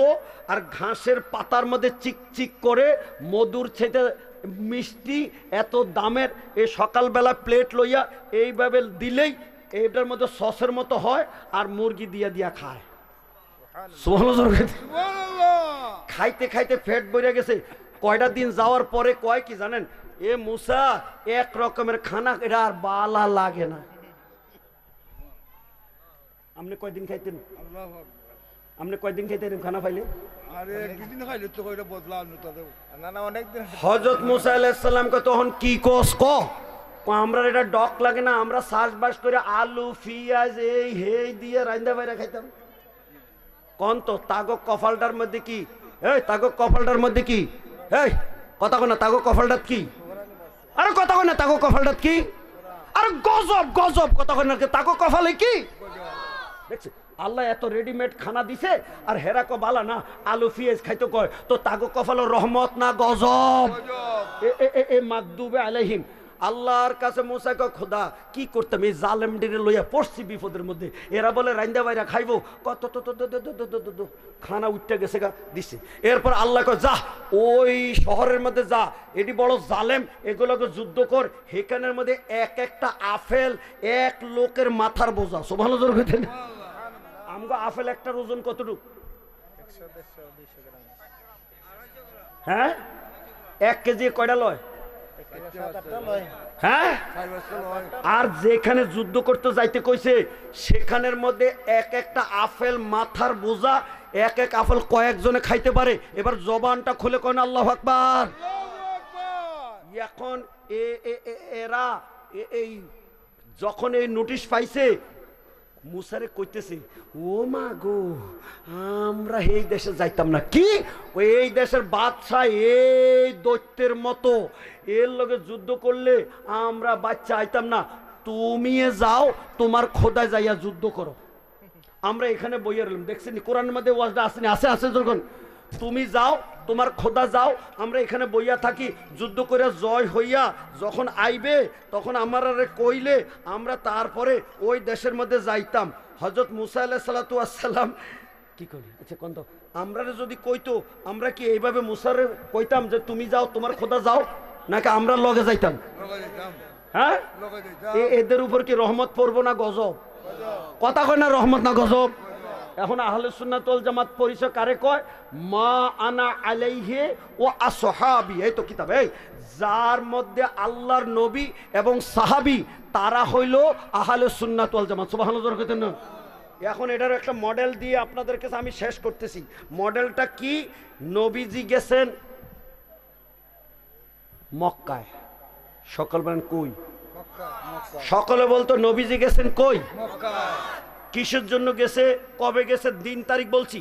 আর ঘাসের পাতার মধ্যে চিকচিক করে মধুর ছেটে মিষ্টি, এত দামের। এই সকালবেলা প্লেট লইয়া এইভাবে দিলেই এইটার মধ্যে সসের মতো হয়, আর মুরগি দিয়া দিয়া খায়। খাইতে খাইতে পেট ভরে গেছে। কয়টা দিন যাওয়ার পরে কয় কি জানেন? এ মুসা, এক রকমের খানা এটা আর বালা লাগে না। আপনি কয়দিন খাইতেন? আপনি কয়দিন খাইতেন খানা পাইলে? হযরত মুসা আলাইহিস সালামকে তখন কি কোস ক আমরা এটা ডক লাগে না, আমরা চাষবাস করে আলু পিঁয়াজ এই হেই দিয়ে রান্দা বাইরে খাইতাম। কোন তো তাগো কপালটার মধ্যে কি? এই তাগো কপালটার মধ্যে কি? এই কথা কো না, তাগো কপালটাত কি? আরে কথা কো না, তাগো কপালটাত কি? আরে গজব গজব কথা কো না, তাগো কপালে কি? দেখছি আল্লাহ এত রেডিমেড খানা দিছে, আর হেরাকো বালা না আলু পিঁয়াজ খাইতো কয়, তো তাগো কপাল রহমত না গজব? এ মাগদুবে আলাইহিম। আল্লাহর কাছে মুসা কয় খোদা কি করতাম, এই জালেম ডিরে লইয়া পড়ছি বিপদের মধ্যে। এরা বলে রাইন্দা বাইরা খাইবো, কত তো খানা উঠতে গেছে গা দিছে। এরপর আল্লাহ কয় যা ওই শহরের মধ্যে যা, এটি বড় জালেম, এগুলোকে যুদ্ধ কর। হেকানের মধ্যে এক একটা আপেল এক লোকের মাথার বোঝা। সুবহানাল্লাহ কইতেন। আমগো আপেল একটার ওজন কতটুকু? হ্যাঁ 1 কেজি কয়টা লয়? হ্যাঁ। আর যেখানে যুদ্ধ করতে যাইতে কইছে সেখানের মধ্যে এক একটা আপেল মাথার বোঝা, এক এক আপেল কয়েকজনে খাইতে পারে। এবার জবানটা খুলে কয় না আল্লাহু আকবার। এখন এরা এই যখন এই নোটিশ পাইছে, মুসারে কইতেছে ও মা গো, আমরা এই দেশে যাইতাম না। কি ওই এই দেশের বাদশাহ এই দৈত্যের মতো, এর লগে যুদ্ধ করলে আমরা বাচ্চা আইতাম না। তুমি যাও তোমার খোদায় যাইয়া যুদ্ধ করো, আমরা এখানে বইয়া রইলাম। দেখছেন কোরআনের মধ্যে ওয়াজটা আসেনি? আছে যখন তুমি যাও তোমার খোদা যাও, আমরা এখানে বইয়া থাকি, যুদ্ধ করে জয় হইয়া যখন আইবে তখন আমারা কইলে আমরা তারপরে ওই দেশের মধ্যে যাইতাম। হযরত মুসা আলাইহিস সালাতু ওয়াস সালাম কি করি? আচ্ছা কোন তো আমরা যদি কইতো, আমরা কি এইভাবে মুসারে কইতাম যে তুমি যাও তোমার খোদা যাও, নাকি আমরা লগে যাইতাম? হ্যাঁ, এদের উপর কি রহমত পড়বো না গজব? কথা কয় না রহমত না গজব? এখন আহলে সুন্নাত ওয়াল জামাত পরিচয় কারে কয়? মা আনা আলাইহি ওয়া আসহাবি। এই তো কিতাব, এই যার মধ্যে আল্লাহর নবী এবং সাহাবী তারা হইল আহলে সুন্নাত ওয়াল জামাত। সুবহানাল্লাহ কইতেন না? এখন এটার একটা মডেল দিয়ে আপনাদের কাছে আমি শেষ করতেছি। মডেলটা কি? নবীজি গেছেন মক্কায়। সকল বলেন কই? সকলে বলতো নবীজি গেছেন কই? কিসের জন্য গেছে, কবে গেছে, দিন তারিখ বলছি।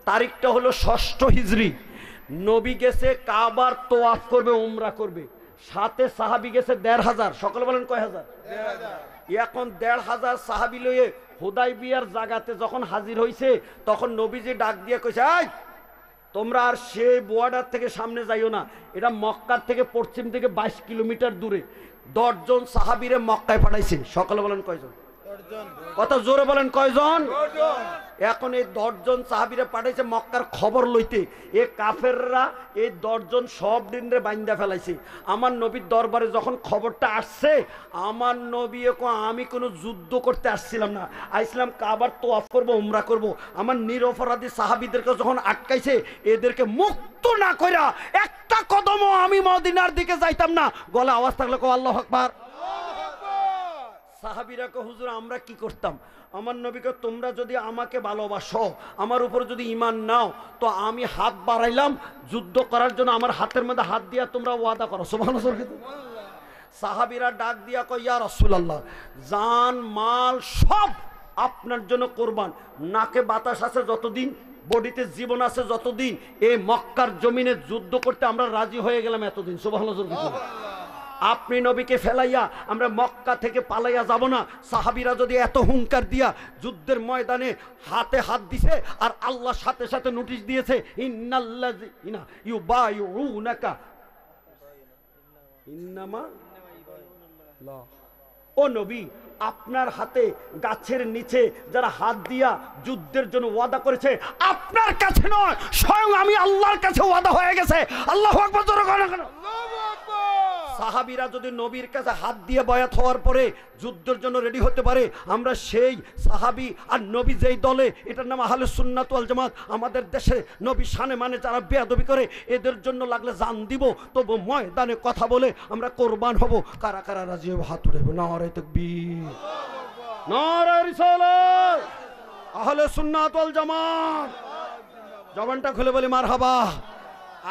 তারিখটা হলো 6ষ্ঠ হিজরি। নবী গেছে কাবার তোয়াফ করবে, উমরা করবে। সাথে সাহাবি গেছে 1,500। সকলে বলেন কয় হাজার? এখন 1,500 সাহাবি লইয়ে হুদাইবিয়ার জায়গাতে যখন হাজির হইছে, তখন নবীজি ডাক দিয়ে কইছে এই তোমরা আর সেই বর্ডার থেকে সামনে যাইও না, এটা মক্কার থেকে পশ্চিম থেকে 22 কিলোমিটার দূরে। 10 জন সাহাবীরে মক্কায় পাঠাইছে। সকলে বলেন কয়জন? কত জোরে বলেন কয়জন? এখন এই 10 জন সাহাবীরে পাঠাইছে মক্কার খবর লইতে। এ কাফেররা এই 10 জন সব দিনরে বাইন্দা ফেলাইছে। আমার নবীর দরবারে যখন খবরটা আসছে, আমার নবী আমি কোনো যুদ্ধ করতে আসছিলাম না, আইছিলাম কাবার তোয়াফ করব, উমরা করব। আমার নিরপরাধী সাহাবীদেরকে যখন আটকাইছে, এদেরকে মুক্ত না কইরা একটা কদমও আমি মদিনার দিকে যাইতাম না। গলা আওয়াজ থাকলে কো আল্লাহু আকবার। সাহাবীরা কো হুজুর আমরা কি করতাম? আমার নবীকে তোমরা যদি আমাকে ভালোবাসো, আমার উপর যদি ঈমান নাও, তো আমি হাত বাড়াইলাম যুদ্ধ করার জন্য, আমার হাতের মধ্যে হাত দিয়া তোমরা ওয়াদা করো। সুবহানাল্লাহ। সাহাবীরা ডাক দিয়া কয় ইয়া রাসূলুল্লাহ, জান মাল সব আপনার জন্য কোরবান। নাকে বাতাস আছে যতদিন, বডিতে জীবন আছে যতদিন, এই মক্কার জমিনে যুদ্ধ করতে আমরা রাজি হয়ে গেলাম এতদিন। সুবহানাল্লাহ। আপনি নবীকে ফেলাইয়া আমরা মক্কা থেকে পালাইয়া যাব না। সাহাবীরা যদি এত হুঙ্কার দিয়া যুদ্ধের ময়দানে হাতে হাত দিছে, আর আল্লাহ সাথে সাথে নোটিশ দিয়েছে ইন্নাল্লাযিনা ইউবাইউনাকা ইন্নামা লা। ও নবী, আপনার হাতে গাছের নিচে যারা হাত দিয়া যুদ্ধের জন্য ওয়াদা করেছে, আপনার কাছে নয়, স্বয়ং আমি আল্লাহর কাছে ওয়াদা হয়ে গেছে। আল্লাহু আকবার। জোরে বলো কেন? সাহাবীরা যদি নবীর কাছে হাত দিয়ে বয়াত হওয়ার পরে যুদ্ধের জন্য রেডি হতে পারে, আমরা সেই সাহাবী আর নবী যেই দলে, এটার নাম আহলে সুন্নাত ওয়াল জামাত। আমাদের দেশে নবী শানে মানে যারা বেয়াদবি করে, এদের জন্য লাগলে জান দিব, তবু ময়দানে কথা বলে আমরা কোরবান হব। কারা কারা রাজি হবে? হাত উঠাবে। নারে তাকবীর, নারে রিসালাত, আহলে সুন্নাত ওয়াল জামাত। জবানটা খুলে বলি মারহাবা।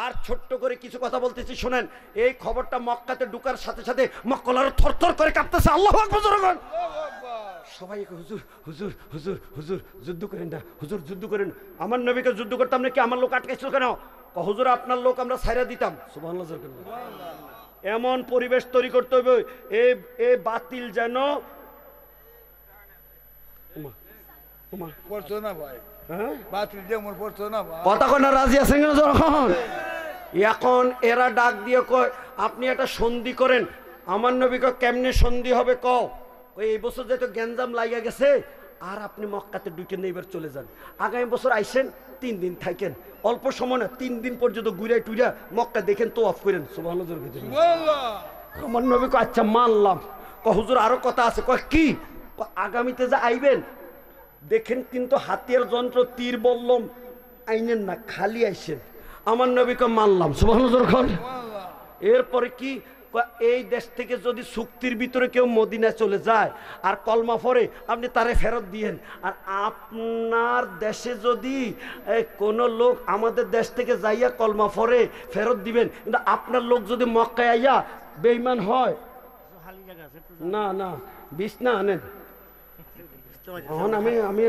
আর ছোট্ট করে কিছু কথা বলতেছি শোনেন। এই খবরটা মক্কাতে ঢুকার সাথে সাথে মক্কালার থরথর করে কাঁপতেছে। আল্লাহু আকবার। সবাই হুজুর হুজুর হুজুর হুজুর যুদ্ধ করেন না, হুজুর যুদ্ধ করেন। আমার নবীকে যুদ্ধ করতাম নাকি? আমার লোক আটকেছিল কেন? হুজুর আপনার লোক আমরা ছাইরা দিতাম। সুবহানাল্লাহ। এমন পরিবেশ তৈরি করতে হবে এই বাতিল যেন পড়ছো না ভাই, বাতিল যেমন পড়ছো না ভাই। কথা কয় না, রাজি আছেন কেন? যখন এখন এরা ডাক দিয়ে কয় আপনি একটা সন্ধি করেন। আমার নবীকে কেমনে সন্ধি হবে কও? এই বছর যেহেতু গ্যাঞ্জাম লাগিয়া গেছে, আর আপনি মক্কাতে ঢুকে নিয়ে এবার চলে যান। আগামী বছর আইসেন, 3 দিন থাকেন, অল্প সময় না, 3 দিন পর্যন্ত ঘুরাই টুইরা মক্কা দেখেন, তো অফ করেন। সুবহানাল্লাহ। আমার নবীকে আচ্ছা মানলাম। হুজুর আরো কথা আছে। কয় কি? আগামীতে যে আইবেন দেখেন কিন্তু হাতিয়ার যন্ত্র তীর বললাম আইনেন না, খালি আইসেন। আমার নবীকে মানলাম। সুবহানাল্লাহ। এরপরে কি? এই দেশ থেকে যদি চুক্তির ভিতরে কেউ মদিনা চলে যায় আর কলমা পড়ে, আপনি তারে ফেরত দিয়েন। আর আপনার দেশে যদি কোনো লোক আমাদের দেশ থেকে যাইয়া কলমা পড়ে, ফেরত দিবেন। কিন্তু আপনার লোক যদি মক্কায় আইয়া বেঈমান হয়, না না বিছনা আনেন। আমি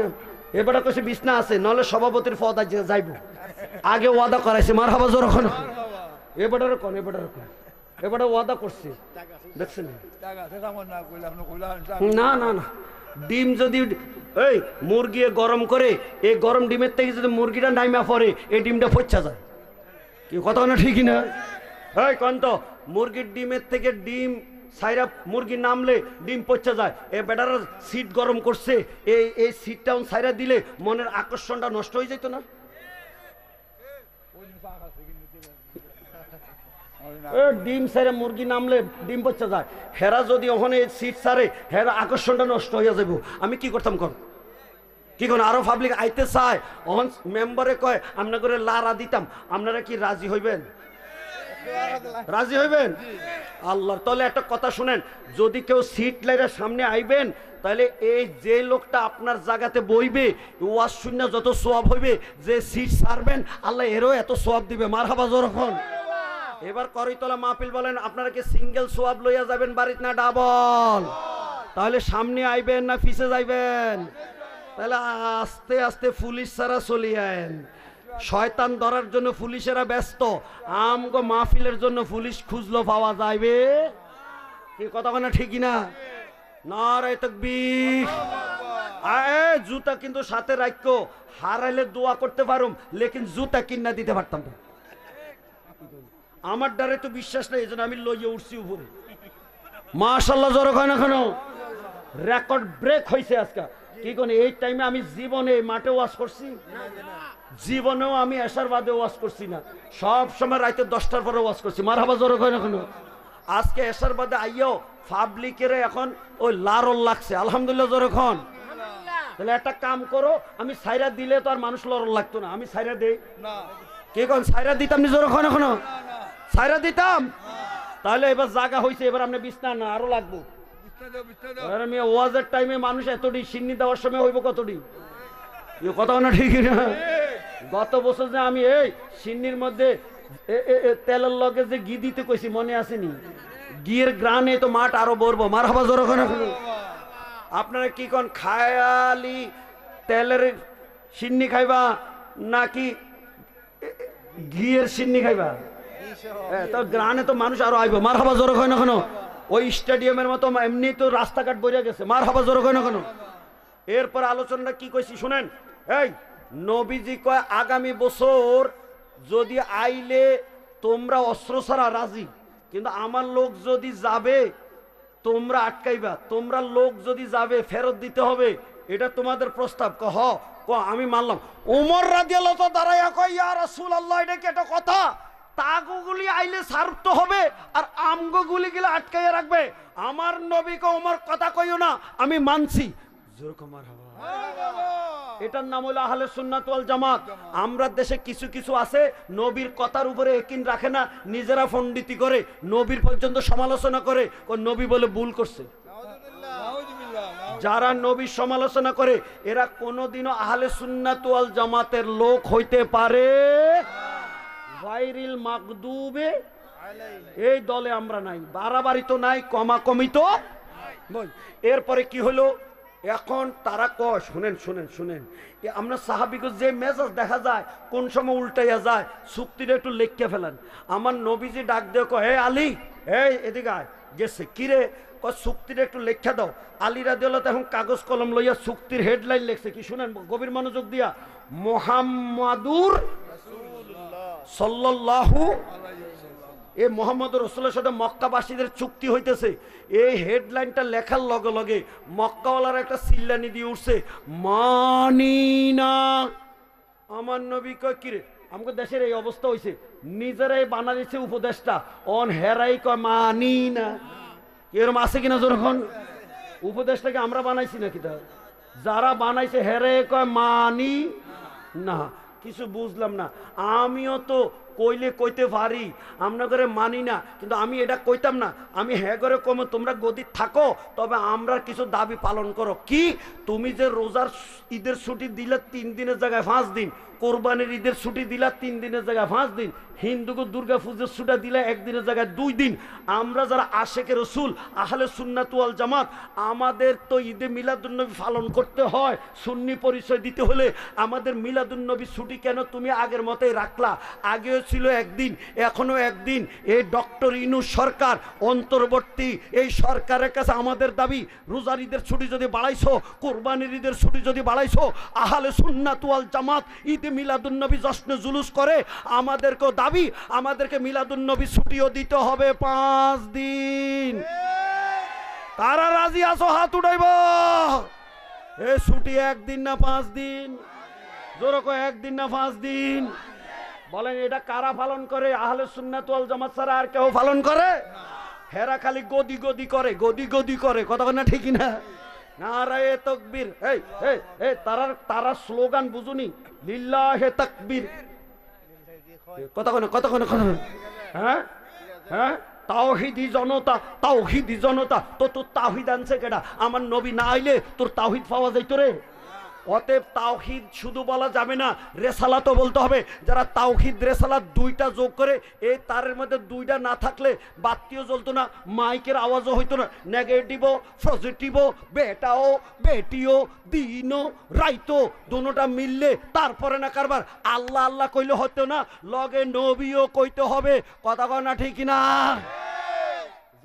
এবারে কইছি বিছনা আছে, নলে সভাপতির পদ যাইব। আগে ওয়াদা করাইছে। মারহাবা। জোরে কোন? এবারে কোন? এবারে ওয়াদা করছি, দেখছেন? না না না, ডিম যদি এই মুরগি গরম করে, এই গরম ডিমের থেকে যদি মুরগিটা নাইমা পড়ে, এই ডিমটা ফচ্চা যায়। কি কথা না? ঠিকই না? এই কোন তো মুরগির ডিমের থেকে ডিম সাইরা মুরগি নামলে ডিম পচা যায়। এ বেটার সিট গরম করছে, এই সিটটা সাইরা দিলে মনের আকর্ষণটা নষ্ট হয়ে যেত না? ডিম সাইরা মুরগি নামলে ডিম পচা যায়। হেরা যদি ওখানে সিট সারে, হেরা আকর্ষণটা নষ্ট হয়ে যাবো। আমি কি করতাম কর? কি কোন আরো পাবলিক আইতে চায়, ওখান মেম্বারে কয় আমরা করে লারা দিতাম। আপনারা কি রাজি হইবেন? রাজি হইবেন? আল্লাহ। তাহলে একটা কথা শুনেন, যদি কেউ সিট লাইরা সামনে আইবেন, তাহলে এই যে লোকটা আপনার জায়গাতে বইবে, ওয়াজ শুনে যত সোয়াব হইবে, যে সিট ছাড়বেন আল্লাহ এরও এত সোয়াব দিবে। মারহাবা। যখন এবার করইতলা মাহফিল বলেন, আপনারা কি সিঙ্গেল সোয়াব লইয়া যাবেন বাড়িতে না ডাবল? তাহলে সামনে আইবেন না পিছে যাইবেন? তাহলে আস্তে আস্তে পুলিশ ছাড়া চলিয়েন। শয়তান ধরার জন্য পুলিশেরা ব্যস্ত, আমগো মাহফিলের জন্য পুলিশ খুঁজলো পাওয়া যাইবে। কি কথা না? ঠিকই না? নারে তাকবীর। জুতা কিন্তু সাথে রাখো, হারাইলে দোয়া করতে পারুম, লেকিন জুতা কিনা দিতে পারতাম না। আমার দ্বারে তো বিশ্বাস নেই, এই জন্য আমি লইয়ে উঠছি উপরে। মাশাআল্লাহ। জোরে কয় না কেন? রেকর্ড ব্রেক হয়েছে আজকে। কি কোন এই টাইমে আমি জীবনে মাঠে ওয়াজ করছি? জীবনেও আমি এশার বাদে ওয়াজ করছি না। সব সময় রাতে 10টার পরে ওয়াজ করছি। মারহাবা। জোরে কয় না কেন? আজকে এশার বাদে আইও পাবলিকের এখন ওই লারল লাগছে। আলহামদুলিল্লাহ। জোরে খন। তাহলে একটা কাম করো, আমি সাইরা দিলে তো আর মানুষ লরল লাগতো না, আমি সাইরা দেই না। কে কোন সাইরা দিতাম? নি জোরে খন? এখনো সাইরা দিতাম। তাহলে এবার জায়গা হয়েছে, এবার আপনি বিছনা না আরো লাগবো। আরে মেয়ে ওয়াজের টাইমে মানুষ এতটি সিন্নি দেওয়ার সময় হইব কতটি কথা না ঠিক না গত বছর যে আমি এই সিন্নির মধ্যে তেলের লগে যে ঘি দিতে কইছি মনে আসেনি ঘিয়ের গ্রানে তো মাঠ আরো বলবো মার হাবা জোর ওখানে আপনারা কি কোন খায়ালি তেলের সিন্নি খাইবা নাকি ঘিয়ের সিন্নি খাইবা তো গ্রানে তো মানুষ আরো আইব মার হাবা জোর হয় না কেন ওই স্টেডিয়ামের মতো এমনি তো রাস্তাঘাট বইয়া গেছে মার হাবা জোর হয় না কেন এরপর আলোচনাটা কি কইছি শুনেন এই নবীজি কয় আগামী বছর যদি আইলে তোমরা অস্ত্র ছাড়া রাজি কিন্তু আমার লোক যদি যাবে তোমরা আটকাইবা তোমরা লোক যদি যাবে ফেরত দিতে হবে এটা তোমাদের প্রস্তাব আমি মানলাম ওমর রাদিয়াল্লাহু তাআলা দাঁড়াইয়া কয় ইয়া রাসূলুল্লাহ এটা কি একটা কথা তাগুগুলি আইলে ছাড়তে হবে আর আমগুলি গিলা আটকাইয়া রাখবে আমার নবীকে ওমর কথা কইও না আমি মানছি এটার নাম হলো আহলে সুন্নাত ওয়াল জামাত আমরা দেশে কিছু কিছু আছে নবীর কথার উপরে একিন রাখে না নিজেরা পণ্ডিতি করে নবীর পর্যন্ত সমালোচনা করে নবী বলে ভুল করছে যারা নবীর সমালোচনা করে এরা কোনোদিনও আহলে সুন্নাত ওয়াল জামাতের লোক হইতে পারে গায়রিল মাগদুবে এই দলে আমরা নাই বাড়াবাড়ি তো নাই কমাকমি তো এরপরে কি হলো এখন তারা কয় শুনেন শুনেন শুনেন আমরা সাহাবিকে যে মেজাজ দেখা যায় কোন সময় উল্টাইয়া যায় চুক্তিটা একটু লেখকে ফেলেন আমার নবীজি ডাক দিয়ে কয় হে আলী এই এদিকে আয় গেছে কিরে কয় চুক্তিটা একটু লেখা দাও আলী রাদিয়াল্লাহু এখন কাগজ কলম লইয়া চুক্তির হেডলাইন লিখছে কি শুনেন গভীর মনোযোগ দিয়া মুহাম্মাদুর সাল্লাল্লাহু এই মোহাম্মদ রাসূলের সাথে মক্কাবাসীদের চুক্তি হইতেছে এই হেডলাইনটা লেখার লগে লগে মক্কাওয়ালার একটা চিল্লানি দিয়ে উঠছে মানি না আমার নবী কয় কিরে আমাদের দেশের এই অবস্থা হইছে নিজেরাই বানাইছে উপদেশটা অন হেরাই কয় মানি না এরকম আছে কিনা যখন উপদেশটাকে আমরা বানাইছি নাকি তা যারা বানাইছে হেরে কয় মানি না কিছু বুঝলাম না আমিও তো কইলে কইতে পারি আমরা করে মানি না কিন্তু আমি এটা কইতাম না আমি হ্যাঁ করে কমে তোমরা গদি থাকো তবে আমরা কিছু দাবি পালন করো কি তুমি যে রোজার ঈদের ছুটি দিলে 3 দিনের জায়গায় 5 দিন কোরবানির ঈদের ছুটি দিলা 3 দিনের জায়গায় 5 দিন হিন্দুকে দুর্গা পূজার ছুটি দিলে 1 দিনের জায়গায় 2 দিন আমরা যারা আশেকে রসুল আহলে সুন্নাত ওয়াল জামাত আমাদের তো ঈদে মিলাদুন্নবী পালন করতে হয় সুন্নি পরিচয় দিতে হলে আমাদের মিলাদুন্নবী ছুটি কেন তুমি আগের মতোই রাখলা আগেও ছিল একদিন এখনো একদিন এই ডক্টর ইউনূস সরকার অন্তর্বর্তী এই সরকারের কাছে আমাদের দাবি রোজার ঈদের ছুটি যদি বাড়াইছো কোরবানির ঈদের ছুটি যদি বাড়াইছো আহলে সুন্নাত ওয়াল জামাত ঈদে মিলাদুন্নবী জশ্নে জুলুস করে আমাদেরকেও দাবি আমাদেরকে মিলাদুন্নবী ছুটিও দিতে হবে 5 দিন কারা রাজি আছো হাত উঠাইব এই ছুটি 1 দিন না 5 দিন জোরে কয় 1 দিন না 5 দিন বলেন এটা কারা পালন করে আহলে সুন্নাত ওয়াল জামাত ছাড়া আর কেউ পালন করে হেরা খালি গদি গদি করে কথা না ঠিকই না নারায়ে তাকবীর এই এই এই তারা স্লোগান বুঝুনি লিল্লাহে তাকবীর কথা হ্যাঁ হ্যাঁ তাওহীদি জনতা তো তোর তাওহীদ আনছে কেডা আমার নবী না আইলে তোর তাওহীদ পাওয়া যাইতো রে অতএব তাওহীদ শুধু বলা যাবে না রেসালাতও বলতে হবে যারা তাওহীদ রেসালাত দুইটা যোগ করে এই তারের মধ্যে দুইটা না থাকলে বাতিও জ্বলতো না মাইকের আওয়াজও হইতো না নেগেটিভও পজিটিভও বেটাও বেটিও দিনও রাইতো দুটোটা মিললে তারপরে না কারবার আল্লাহ আল্লাহ কইলে হতো না লগে নবীও কইতে হবে কথা কয় না ঠিক না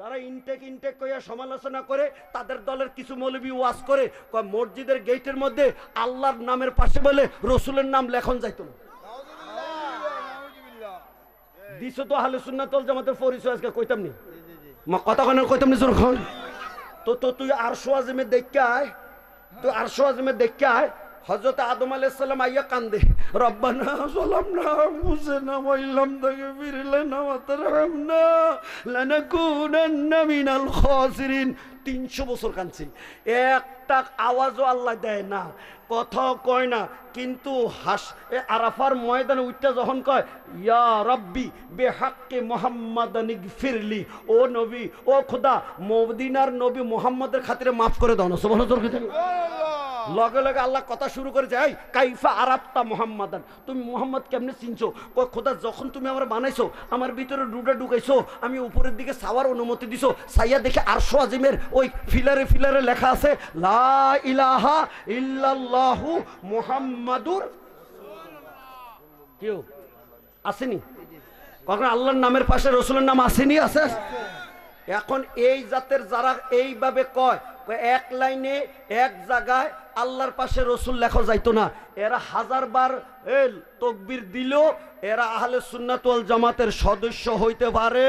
যারা ইনটেক কইয়া সমালোচনা করে তাদের দলের কিছু মৌলবি ওয়াজ করে মসজিদের গেটের মধ্যে আল্লাহর নামের পাশে বলে রসুলের নাম লেখন যাইতো না দিছো তো আহলে সুন্নাত ওয়াল জামাতের পরিচয় আজকে কইতাম নি কথা কইতাম নি যখন তো তুই আরশো আযমে দেখকে আয় তুই আরশো আযমে দেখকে আয় হযরত আদম আলাইহিস সালাম আইয়া কান্দে, রব্বানা যালামনা আনফুসানা ওয়া ইল্লাম তাগফির লানা ওয়া তারহামনা লানাকুনান্না মিনাল খাসিরিন। 300 বছর কাঁদছে, একটা আওয়াজও আল্লাহ দেয় না, কথাও কয় না, কিন্তু আরাফার ময়দানে উঠতে যখন কয় ইয়া রব্বি বেহাক্কে মুহাম্মাদান ইগফিরলি, ও নবী, ও খোদা মদিনার নবী মুহাম্মদের খাতিরে মাফ করে দাও না, সুবহানাল্লাহ। লগে লগে আল্লাহ কথা শুরু করে যায়, কাইফা আরাফতা মুহাম্মাদান, তুমি মুহাম্মদ কেমনে চিনছো? কয় খোদা যখন তুমি আমার বানাইছো, আমার ভিতরে রুডা ঢুকাইছো, আমি উপরের দিকে ছাওয়ার অনুমতি দিছো, সাইয়া দেখে আরশ আজিমের ওই ফিলারে ফিলারে লেখা আছে লা ইলাহা ইল্লাল্লাহু মুহাম্মাদুর। কেউ আসেনি কখন আল্লাহর নামের পাশে রসুলের নাম আসেনি? আছে। এখন এই জাতের যারা এইভাবে কয়, এক লাইনে এক জায়গায় আল্লাহর পাশে রসুল লেখা যাইতো না, এরা 1000 বার তাকবীর দিল, এরা আহলে সুন্নাত ওয়াল জামাতের সদস্য হইতে পারে।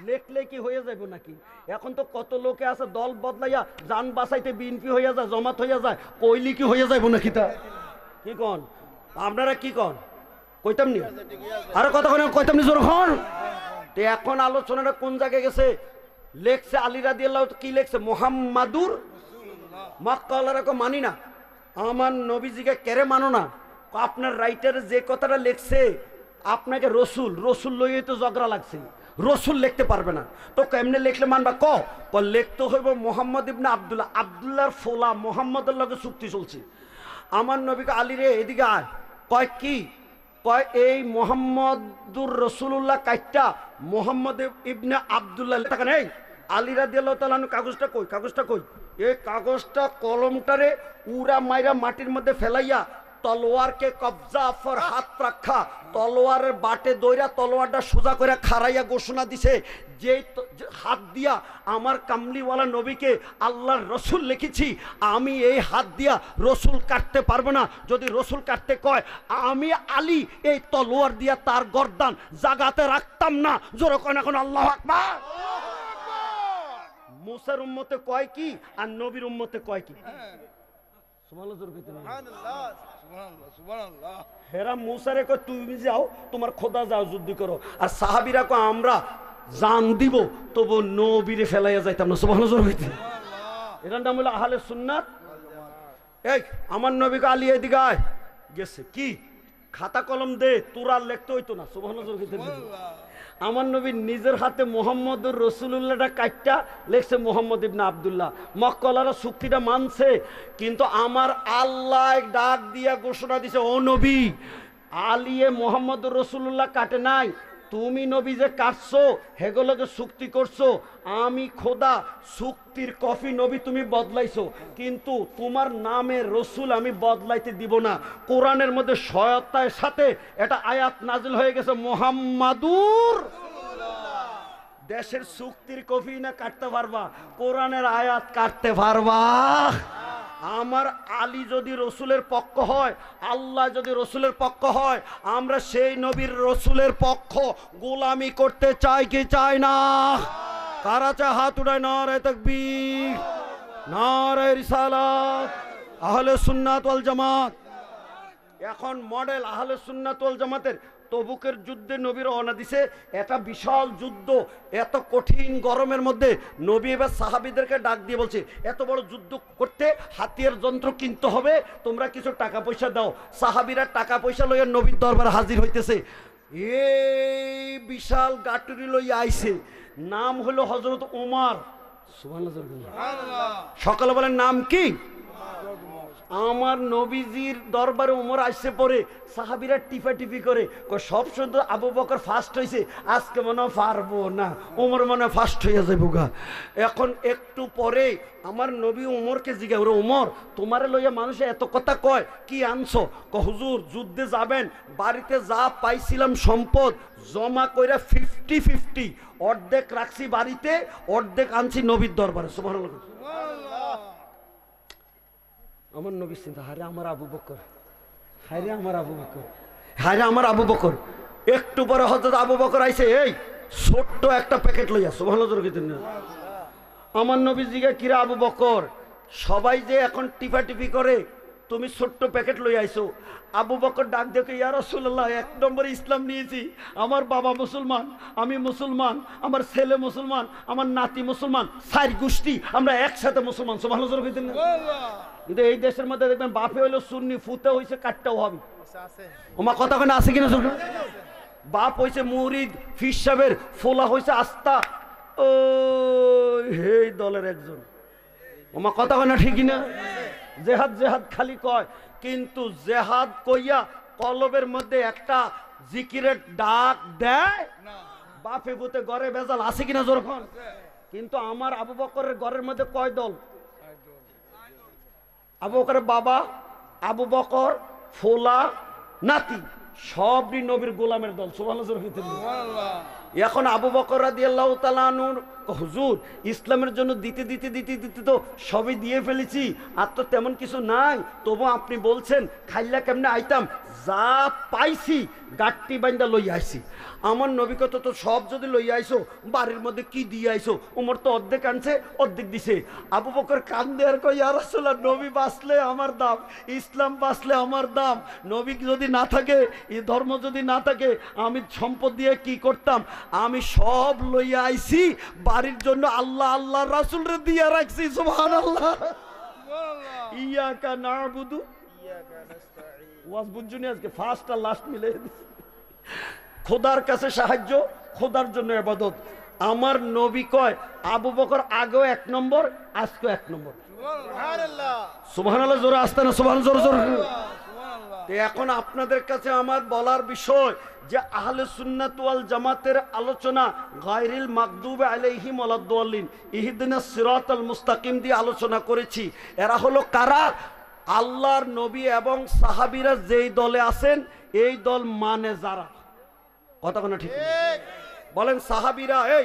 লেখলে কি হয়ে যাবে নাকি? এখন তো কত লোকে আছে দল বদলাইয়া জান বাঁচাইতে বিএনপি হইয়া যায়, জমাত হইয়া যায়, কইলি কি হইয়া যাইব নাকি? তা কি কন আপনারা, কি কন? কইতাম নি আরো কথা কইতাম নি যখন। তো এখন আলোচনাটা কোন জায়গায় গেছে? লেখছে আলী রাদিয়াল্লাহু, কি লেখছে? মুহাম্মাদুর। মক্কাওয়ালারা কো মানি না, আমার নবীজিকে কেড়ে মানো না। আপনার রাইটারে যে কথাটা লেখছে, আপনাকে রসুল রসুল লইয়ে তো ঝগড়া লাগছে, রসুল লিখতে পারবে না, তো কেমনে লিখলে মানবা? লিখতে হইব মোহাম্মদ ইবনে আব্দুল্লাহ, আব্দুল্লাহর ফোলা মোহাম্মদের লগে চুক্তি চলছে। আমার নবীকে আলী রে এদিকে আয়, কয় কি? কয় এই মোহাম্মদুর রসুল্লাহ কাইটটা মোহাম্মদ ইবনে আব্দুল্লাহ টাকা নেই। আলী রাদিয়াল্লাহু তাআলা কাগজটা কই? কাগজটা কই? এই কাগজটা কলমটারে উড়া মাইরা মাটির মধ্যে ফেলাইয়া তলোয়ারকে কবজা ফর হাত রাখা, তলোয়ারের বাটে দইরা তলোয়ারটা সোজা করে খাড়াইয়া ঘোষণা দিছে, যে হাত দিয়া আমার কামলিওয়ালা নবীকে আল্লাহর রসুল লিখেছি, আমি এই হাত দিয়া রসুল কাটতে পারবো না। যদি রসুল কাটতে কয়, আমি আলী এই তলোয়ার দিয়া তার গর্দান জাগাতে রাখতাম না। জোরে কয় না এখন আল্লাহু আকবার। মুসার উম্মতে কয় কি আর নবীর উম্মতে কয় কি? হেরা মুসারে কয় তুমি যাও, তোমার খোদা যাও যুদ্ধ করো, আর সাহাবীরা কয় আমরা জান দিব তবু নবীরে ফেলাইয়া যাইতাম না। সুবহানাল্লাহ। এটার নাম হলো আহলে সুন্নাত। এই আমার নবীকে আলী এদিকে আয় গেছে, কি খাতা কলম দে, তোরা লিখতে হইতো না। সুবহানাল্লাহ। আমার নবী নিজের হাতে মুহাম্মদুর রাসূলুল্লাহটা কাটটা লেখছে মুহাম্মদ ইবনে আব্দুল্লাহ। মক্কাওয়ালারা চুক্তিটা মানছে, কিন্তু আমার আল্লাহ ডাক দিয়া ঘোষণা দিছে, ও নবী, আলিয়ে মুহাম্মদুর রাসূলুল্লাহ কাটে নাই, তুমি নবী যে কাটছো হেগুলোকে চুক্তি করছো, আমি খোদা চুক্তির কফি নবী তুমি বদলাইছো, কিন্তু তোমার নামে রসুল আমি বদলাইতে দিব না। কোরআনের মধ্যে সহায়তার সাথে এটা আয়াত নাজিল হয়ে গেছে, মুহাম্মাদুর। দেশের চুক্তির কফি না কাটতে পারবা, কোরআনের আয়াত কাটতে পারবা। আমার আলী যদি রসুলের পক্ষ হয়, আল্লাহ যদি রসুলের পক্ষ হয়, আমরা সেই নবীর রসুলের পক্ষ গোলামি করতে চাই কি চাই না? কারা চায় হাত উঠায়? নারে তাকবীর, নারে রিসালাত, আহলে সুন্নাত ওয়াল জামাত। এখন মডেল আহলে সুন্নাত ওয়াল জামাতের তবুকের যুদ্ধে নবী রওনা দিছে, এটা বিশাল যুদ্ধ, এত কঠিন গরমের মধ্যে নবী এবার সাহাবীদেরকে ডাক দিয়ে বলছে, এত বড় যুদ্ধ করতে হাতিয়ার যন্ত্র কিনতে হবে, তোমরা কিছু টাকা পয়সা দাও। সাহাবীরা টাকা পয়সা লইয়া নবীর দরবারে হাজির হইতেছে। এই বিশাল গাটুরি লইয়া আইছে, নাম হলো হযরত ওমর। সুবহানাল্লাহ। সকালে বলেন নাম কি? আমার নবীজির দরবারে ওমর আসছে পরে সাহাবীরা টিপি করে সব শুধু আবু বকর ফার্স্ট হয়েছে, আজকে মনে পারবো না, ওমর মনে ফার্স্ট হইয়া যাবো গা। এখন একটু পরে আমার নবী ওমরকে জিজ্ঞাসা করে, ওমর তোমারে লইয়া মানুষে এত কথা কয়, কি আনছো? হুজুর যুদ্ধে যাবেন, বাড়িতে যা পাইছিলাম সম্পদ জমা কইরা 50-50, অর্ধেক রাখছি বাড়িতে, অর্ধেক আনছি নবীর দরবারে। সুবহানাল্লাহ। আমার নবী চিন্তা, হারে আমার আবু বকর, হায়রে আমার আবু বকর, হায়রে আমার আবু বকর। একটু পরে হযরত আবু বকর আইছে, এই ছোট্ট একটা প্যাকেট লইয়া। সুবহানাল্লাহ। আমার নবী জিজ্ঞাসা, কিরা আবু বকর, সবাই যে এখন টিপি করে তুমি ছোট্ট প্যাকেট লই আইছো। আবু বকর ডাক দেখে, ইয়া রাসূলুল্লাহ, 1 নম্বরে ইসলাম নিয়েছি, আমার বাবা মুসলমান, আমি মুসলমান, আমার ছেলে মুসলমান, আমার নাতি মুসলমান, 4 গোষ্ঠী আমরা একসাথে মুসলমান। সুবহানাল্লাহ কইতেন না? কিন্তু এই দেশের মধ্যে দেখবেন বাপে হইলো সুন্নি, ফুতে হইছে কাটটাও হবে। ওমা কথা কেন আছে কিনা? বাপ হইছে মুরিদ ফির সাহেবের, ফোলা হইছে আস্তা ও হে দলের একজন। ওমা কথা কেন ঠিকই না? জেহাদ জেহাদ খালি কয়, কিন্তু জেহাদ কইয়া কলবের মধ্যে একটা জিকিরের ডাক দেয়। বাপে বুতে ঘরে বেজাল আছে কিনা জোরখন? কিন্তু আমার আবু বকরের ঘরের মধ্যে কয় দল? আবু বকরের বাবা, আবু বকর, ফোলা, নাতি সবই নবীর গোলামের দল। সুবহানাল্লাহ। এখন আবু বকর রাদিয়াল্লাহু তাআলা আনহু, হুজুর ইসলামের জন্য দিতে দিতে দিতে দিতে তো সবই দিয়ে ফেলেছি, আর তো তেমন কিছু নাই, তবু আপনি বলছেন খাইলা কেমনে আইতাম? যা পাইছি গাট্টি বাইন্দা লইয়া আইছি। আমার নবী কত তো সব যদি লইয়া আইসো, বাড়ির মধ্যে কি দিয়ে আইসো? উমর তো অর্ধেক আনছে, অর্ধেক দিছে। আবু বকর কান্দে আর কই, ইয়া রাসূলুল্লাহ, নবী বাঁচলে আমার দাম, ইসলাম বাঁচলে আমার দাম। নবী যদি না থাকে, এই ধর্ম যদি না থাকে, আমি সম্পদ দিয়ে কি করতাম? আমি সব লইয়া আইছি বাড়ির জন্য, আল্লাহ আল্লাহ রাসূলরে দিয়া রাখছি। সুবহানাল্লাহ। ইয়াকা নাবুদু ইয়াকা নাস্তাঈন। ওয়াজ বুঝুনি আজকে ফার্স্ট আর লাস্ট মিলে খোদার কাছে সাহায্য, খোদার জন্য ইবাদত। আমার নবী কয় আবু বকর আগেও 1 নম্বর, আজকেও 1 নম্বর। সুবহানাল্লাহ। সুবহানাল্লাহ জোরে আসতে না? সুবহানাল্লাহ জোরে জোরে। এখন আপনাদের কাছে আমার বলার বিষয় যে আহলে সুন্নাত ওয়াল জামাতের আলোচনা গায়রিল মাগদুবি আলাইহিম ওয়ালাদ-দাল্লিন ইহদিনাস সিরাতাল মুস্তাকিম দিয়ে আলোচনা করেছি। এরা হলো কারা? আল্লাহর নবী এবং সাহাবীরা যেই দলে আছেন, এই দল মানে যারা। কথা কোনো ঠিক বলেন? সাহাবীরা এই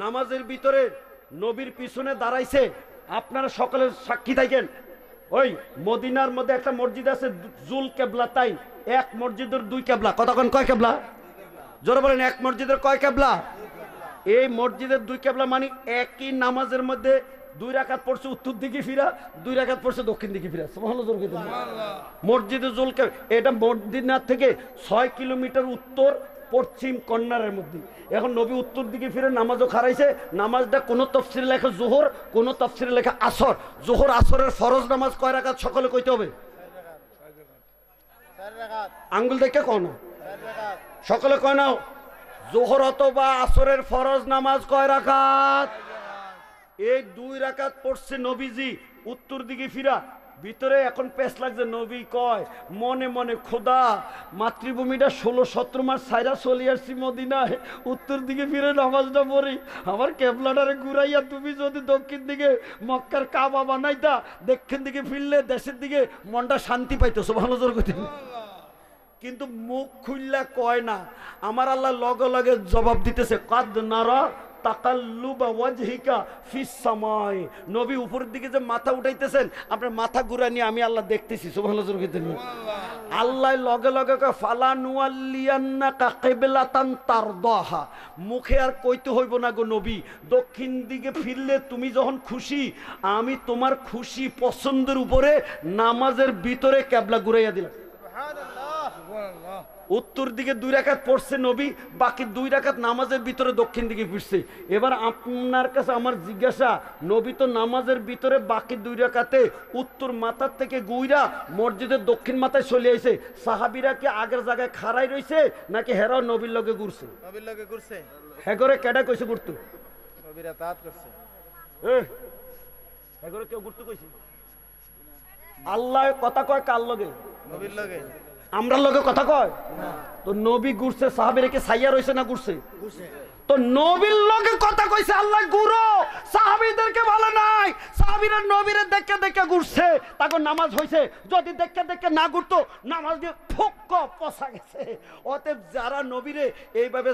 নামাজের ভিতরে নবীর পিছনে দাঁড়াইছে, আপনারা সকলে সাক্ষী থাকেন। ওই মদিনার মধ্যে একটা মসজিদ আছে জুল কেবলাতাইন, এক মসজিদের 2 কেবলা। কতক্ষণ কয় কেবলা? জোরে বলেন, এক মসজিদের কয় কেবলা? এই মসজিদের 2 কেবলা মানে একই নামাজের মধ্যে 2 রাকাত পড়ছে উত্তর দিকে ফিরা, 2 রাকাত পড়ছে দক্ষিণ দিকে ফিরা। সুবহানাল্লাহ। মসজিদে জুল এটা মদিনা থেকে 6 কিলোমিটার উত্তর পশ্চিম কর্নারের মধ্যে। এখন নবী উত্তর দিকে ফিরে নামাজও খারাইছে। নামাজটা কোন তাফসিরে লেখা জোহর, কোন তাফসিরে লেখা আসর। জোহর আসরের ফরজ নামাজ কয় রাকাত সকলে কইতে হবে? 4 রাকাত। আঙ্গুল দেখে কও না, 4 রাকাত সকলে কয় না। জোহর অথবা আসরের ফরজ নামাজ কয় রাকাত? এই 2 রাকাত পড়ছে নবীজি উত্তর দিকে ফিরা। ভিতরে এখন পেশ লাগছে, নবী কয় মনে মনে, খোদা মাতৃভূমিটা 16-17 মাস সাইরা চলে আসছি মদিনায়, উত্তর দিকে ফিরে নামাজটা পড়ি, আমার কেবলাটারে ঘুরাইয়া তুমি যদি দক্ষিণ দিকে মক্কার কাবা বানাইতা, দক্ষিণ দিকে ফিরলে দেশের দিকে মনটা শান্তি পাইতো। সুবহানাল্লাহ। কিন্তু মুখ খুললা কয় না। আমার আল্লাহ লগে লগে জবাব দিতেছে, কাদ নারা তাকাল্লুবা ওয়াজহিকা ফিস সামাই। নবী উপরের দিকে যে মাথা উঠাইতেছেন, আপনার মাথা ঘুরা নিয়ে আমি আল্লাহ দেখতেছি। সুবহানাল্লাহ। আল্লাহ লগে লগে কয় ফালা নুয়াল্লিয়ান্নাকা কিবলাতান তারদাহা। মুখে আর কইতে হইব না গো নবী, দক্ষিণ দিকে ফিরলে তুমি যখন খুশি, আমি তোমার খুশি পছন্দের উপরে নামাজের ভিতরে কিবলা ঘুরাইয়া দিলাম। সুবহানাল্লাহ। উত্তর দিকে 2 রাকাত পড়ছে নবী, বাকি 2 রাকাত নামাজের ভিতরে দক্ষিণ দিকে ফিরছে। এবার আপনার কাছে আমার জিজ্ঞাসা, নবী তো নামাজের ভিতরে বাকি 2 রাকাতে উত্তর মাথার থেকে গুইরা মসজিদের দক্ষিণ মাথায় চলে আইছে, সাহাবীরা কি আগের জায়গায় খাড়াই রইছে নাকি হেরাও নবীর লগে ঘুরছে? নবীর লগে ঘুরছে। হেগরে কেডা কইছে ঘুরতে? নবীরা তাত করছে। হেগরে কেউ ঘুরতে কইছে? আল্লাহ কথা কয় কার লগে? নবীর লগে। আমরা লগে কথা কয় না। তো নবী ঘুরছে, সাহাবীরা কি সাইয়া রইছে না ঘুরছে? ঘুরছে। তো নবীর লগে কথা কইছে আল্লাহ ঘুরো, সাহাবীদেরকে বলে নাই। সাহাবীরা নবীরে দেখে দেখে ঘুরছে, তারপর নামাজ হইছে। যদি দেখে দেখে না ঘুরতো, নামাজ দিয়ে ফুক পচা গেছে। অতএব যারা নবীরে এইভাবে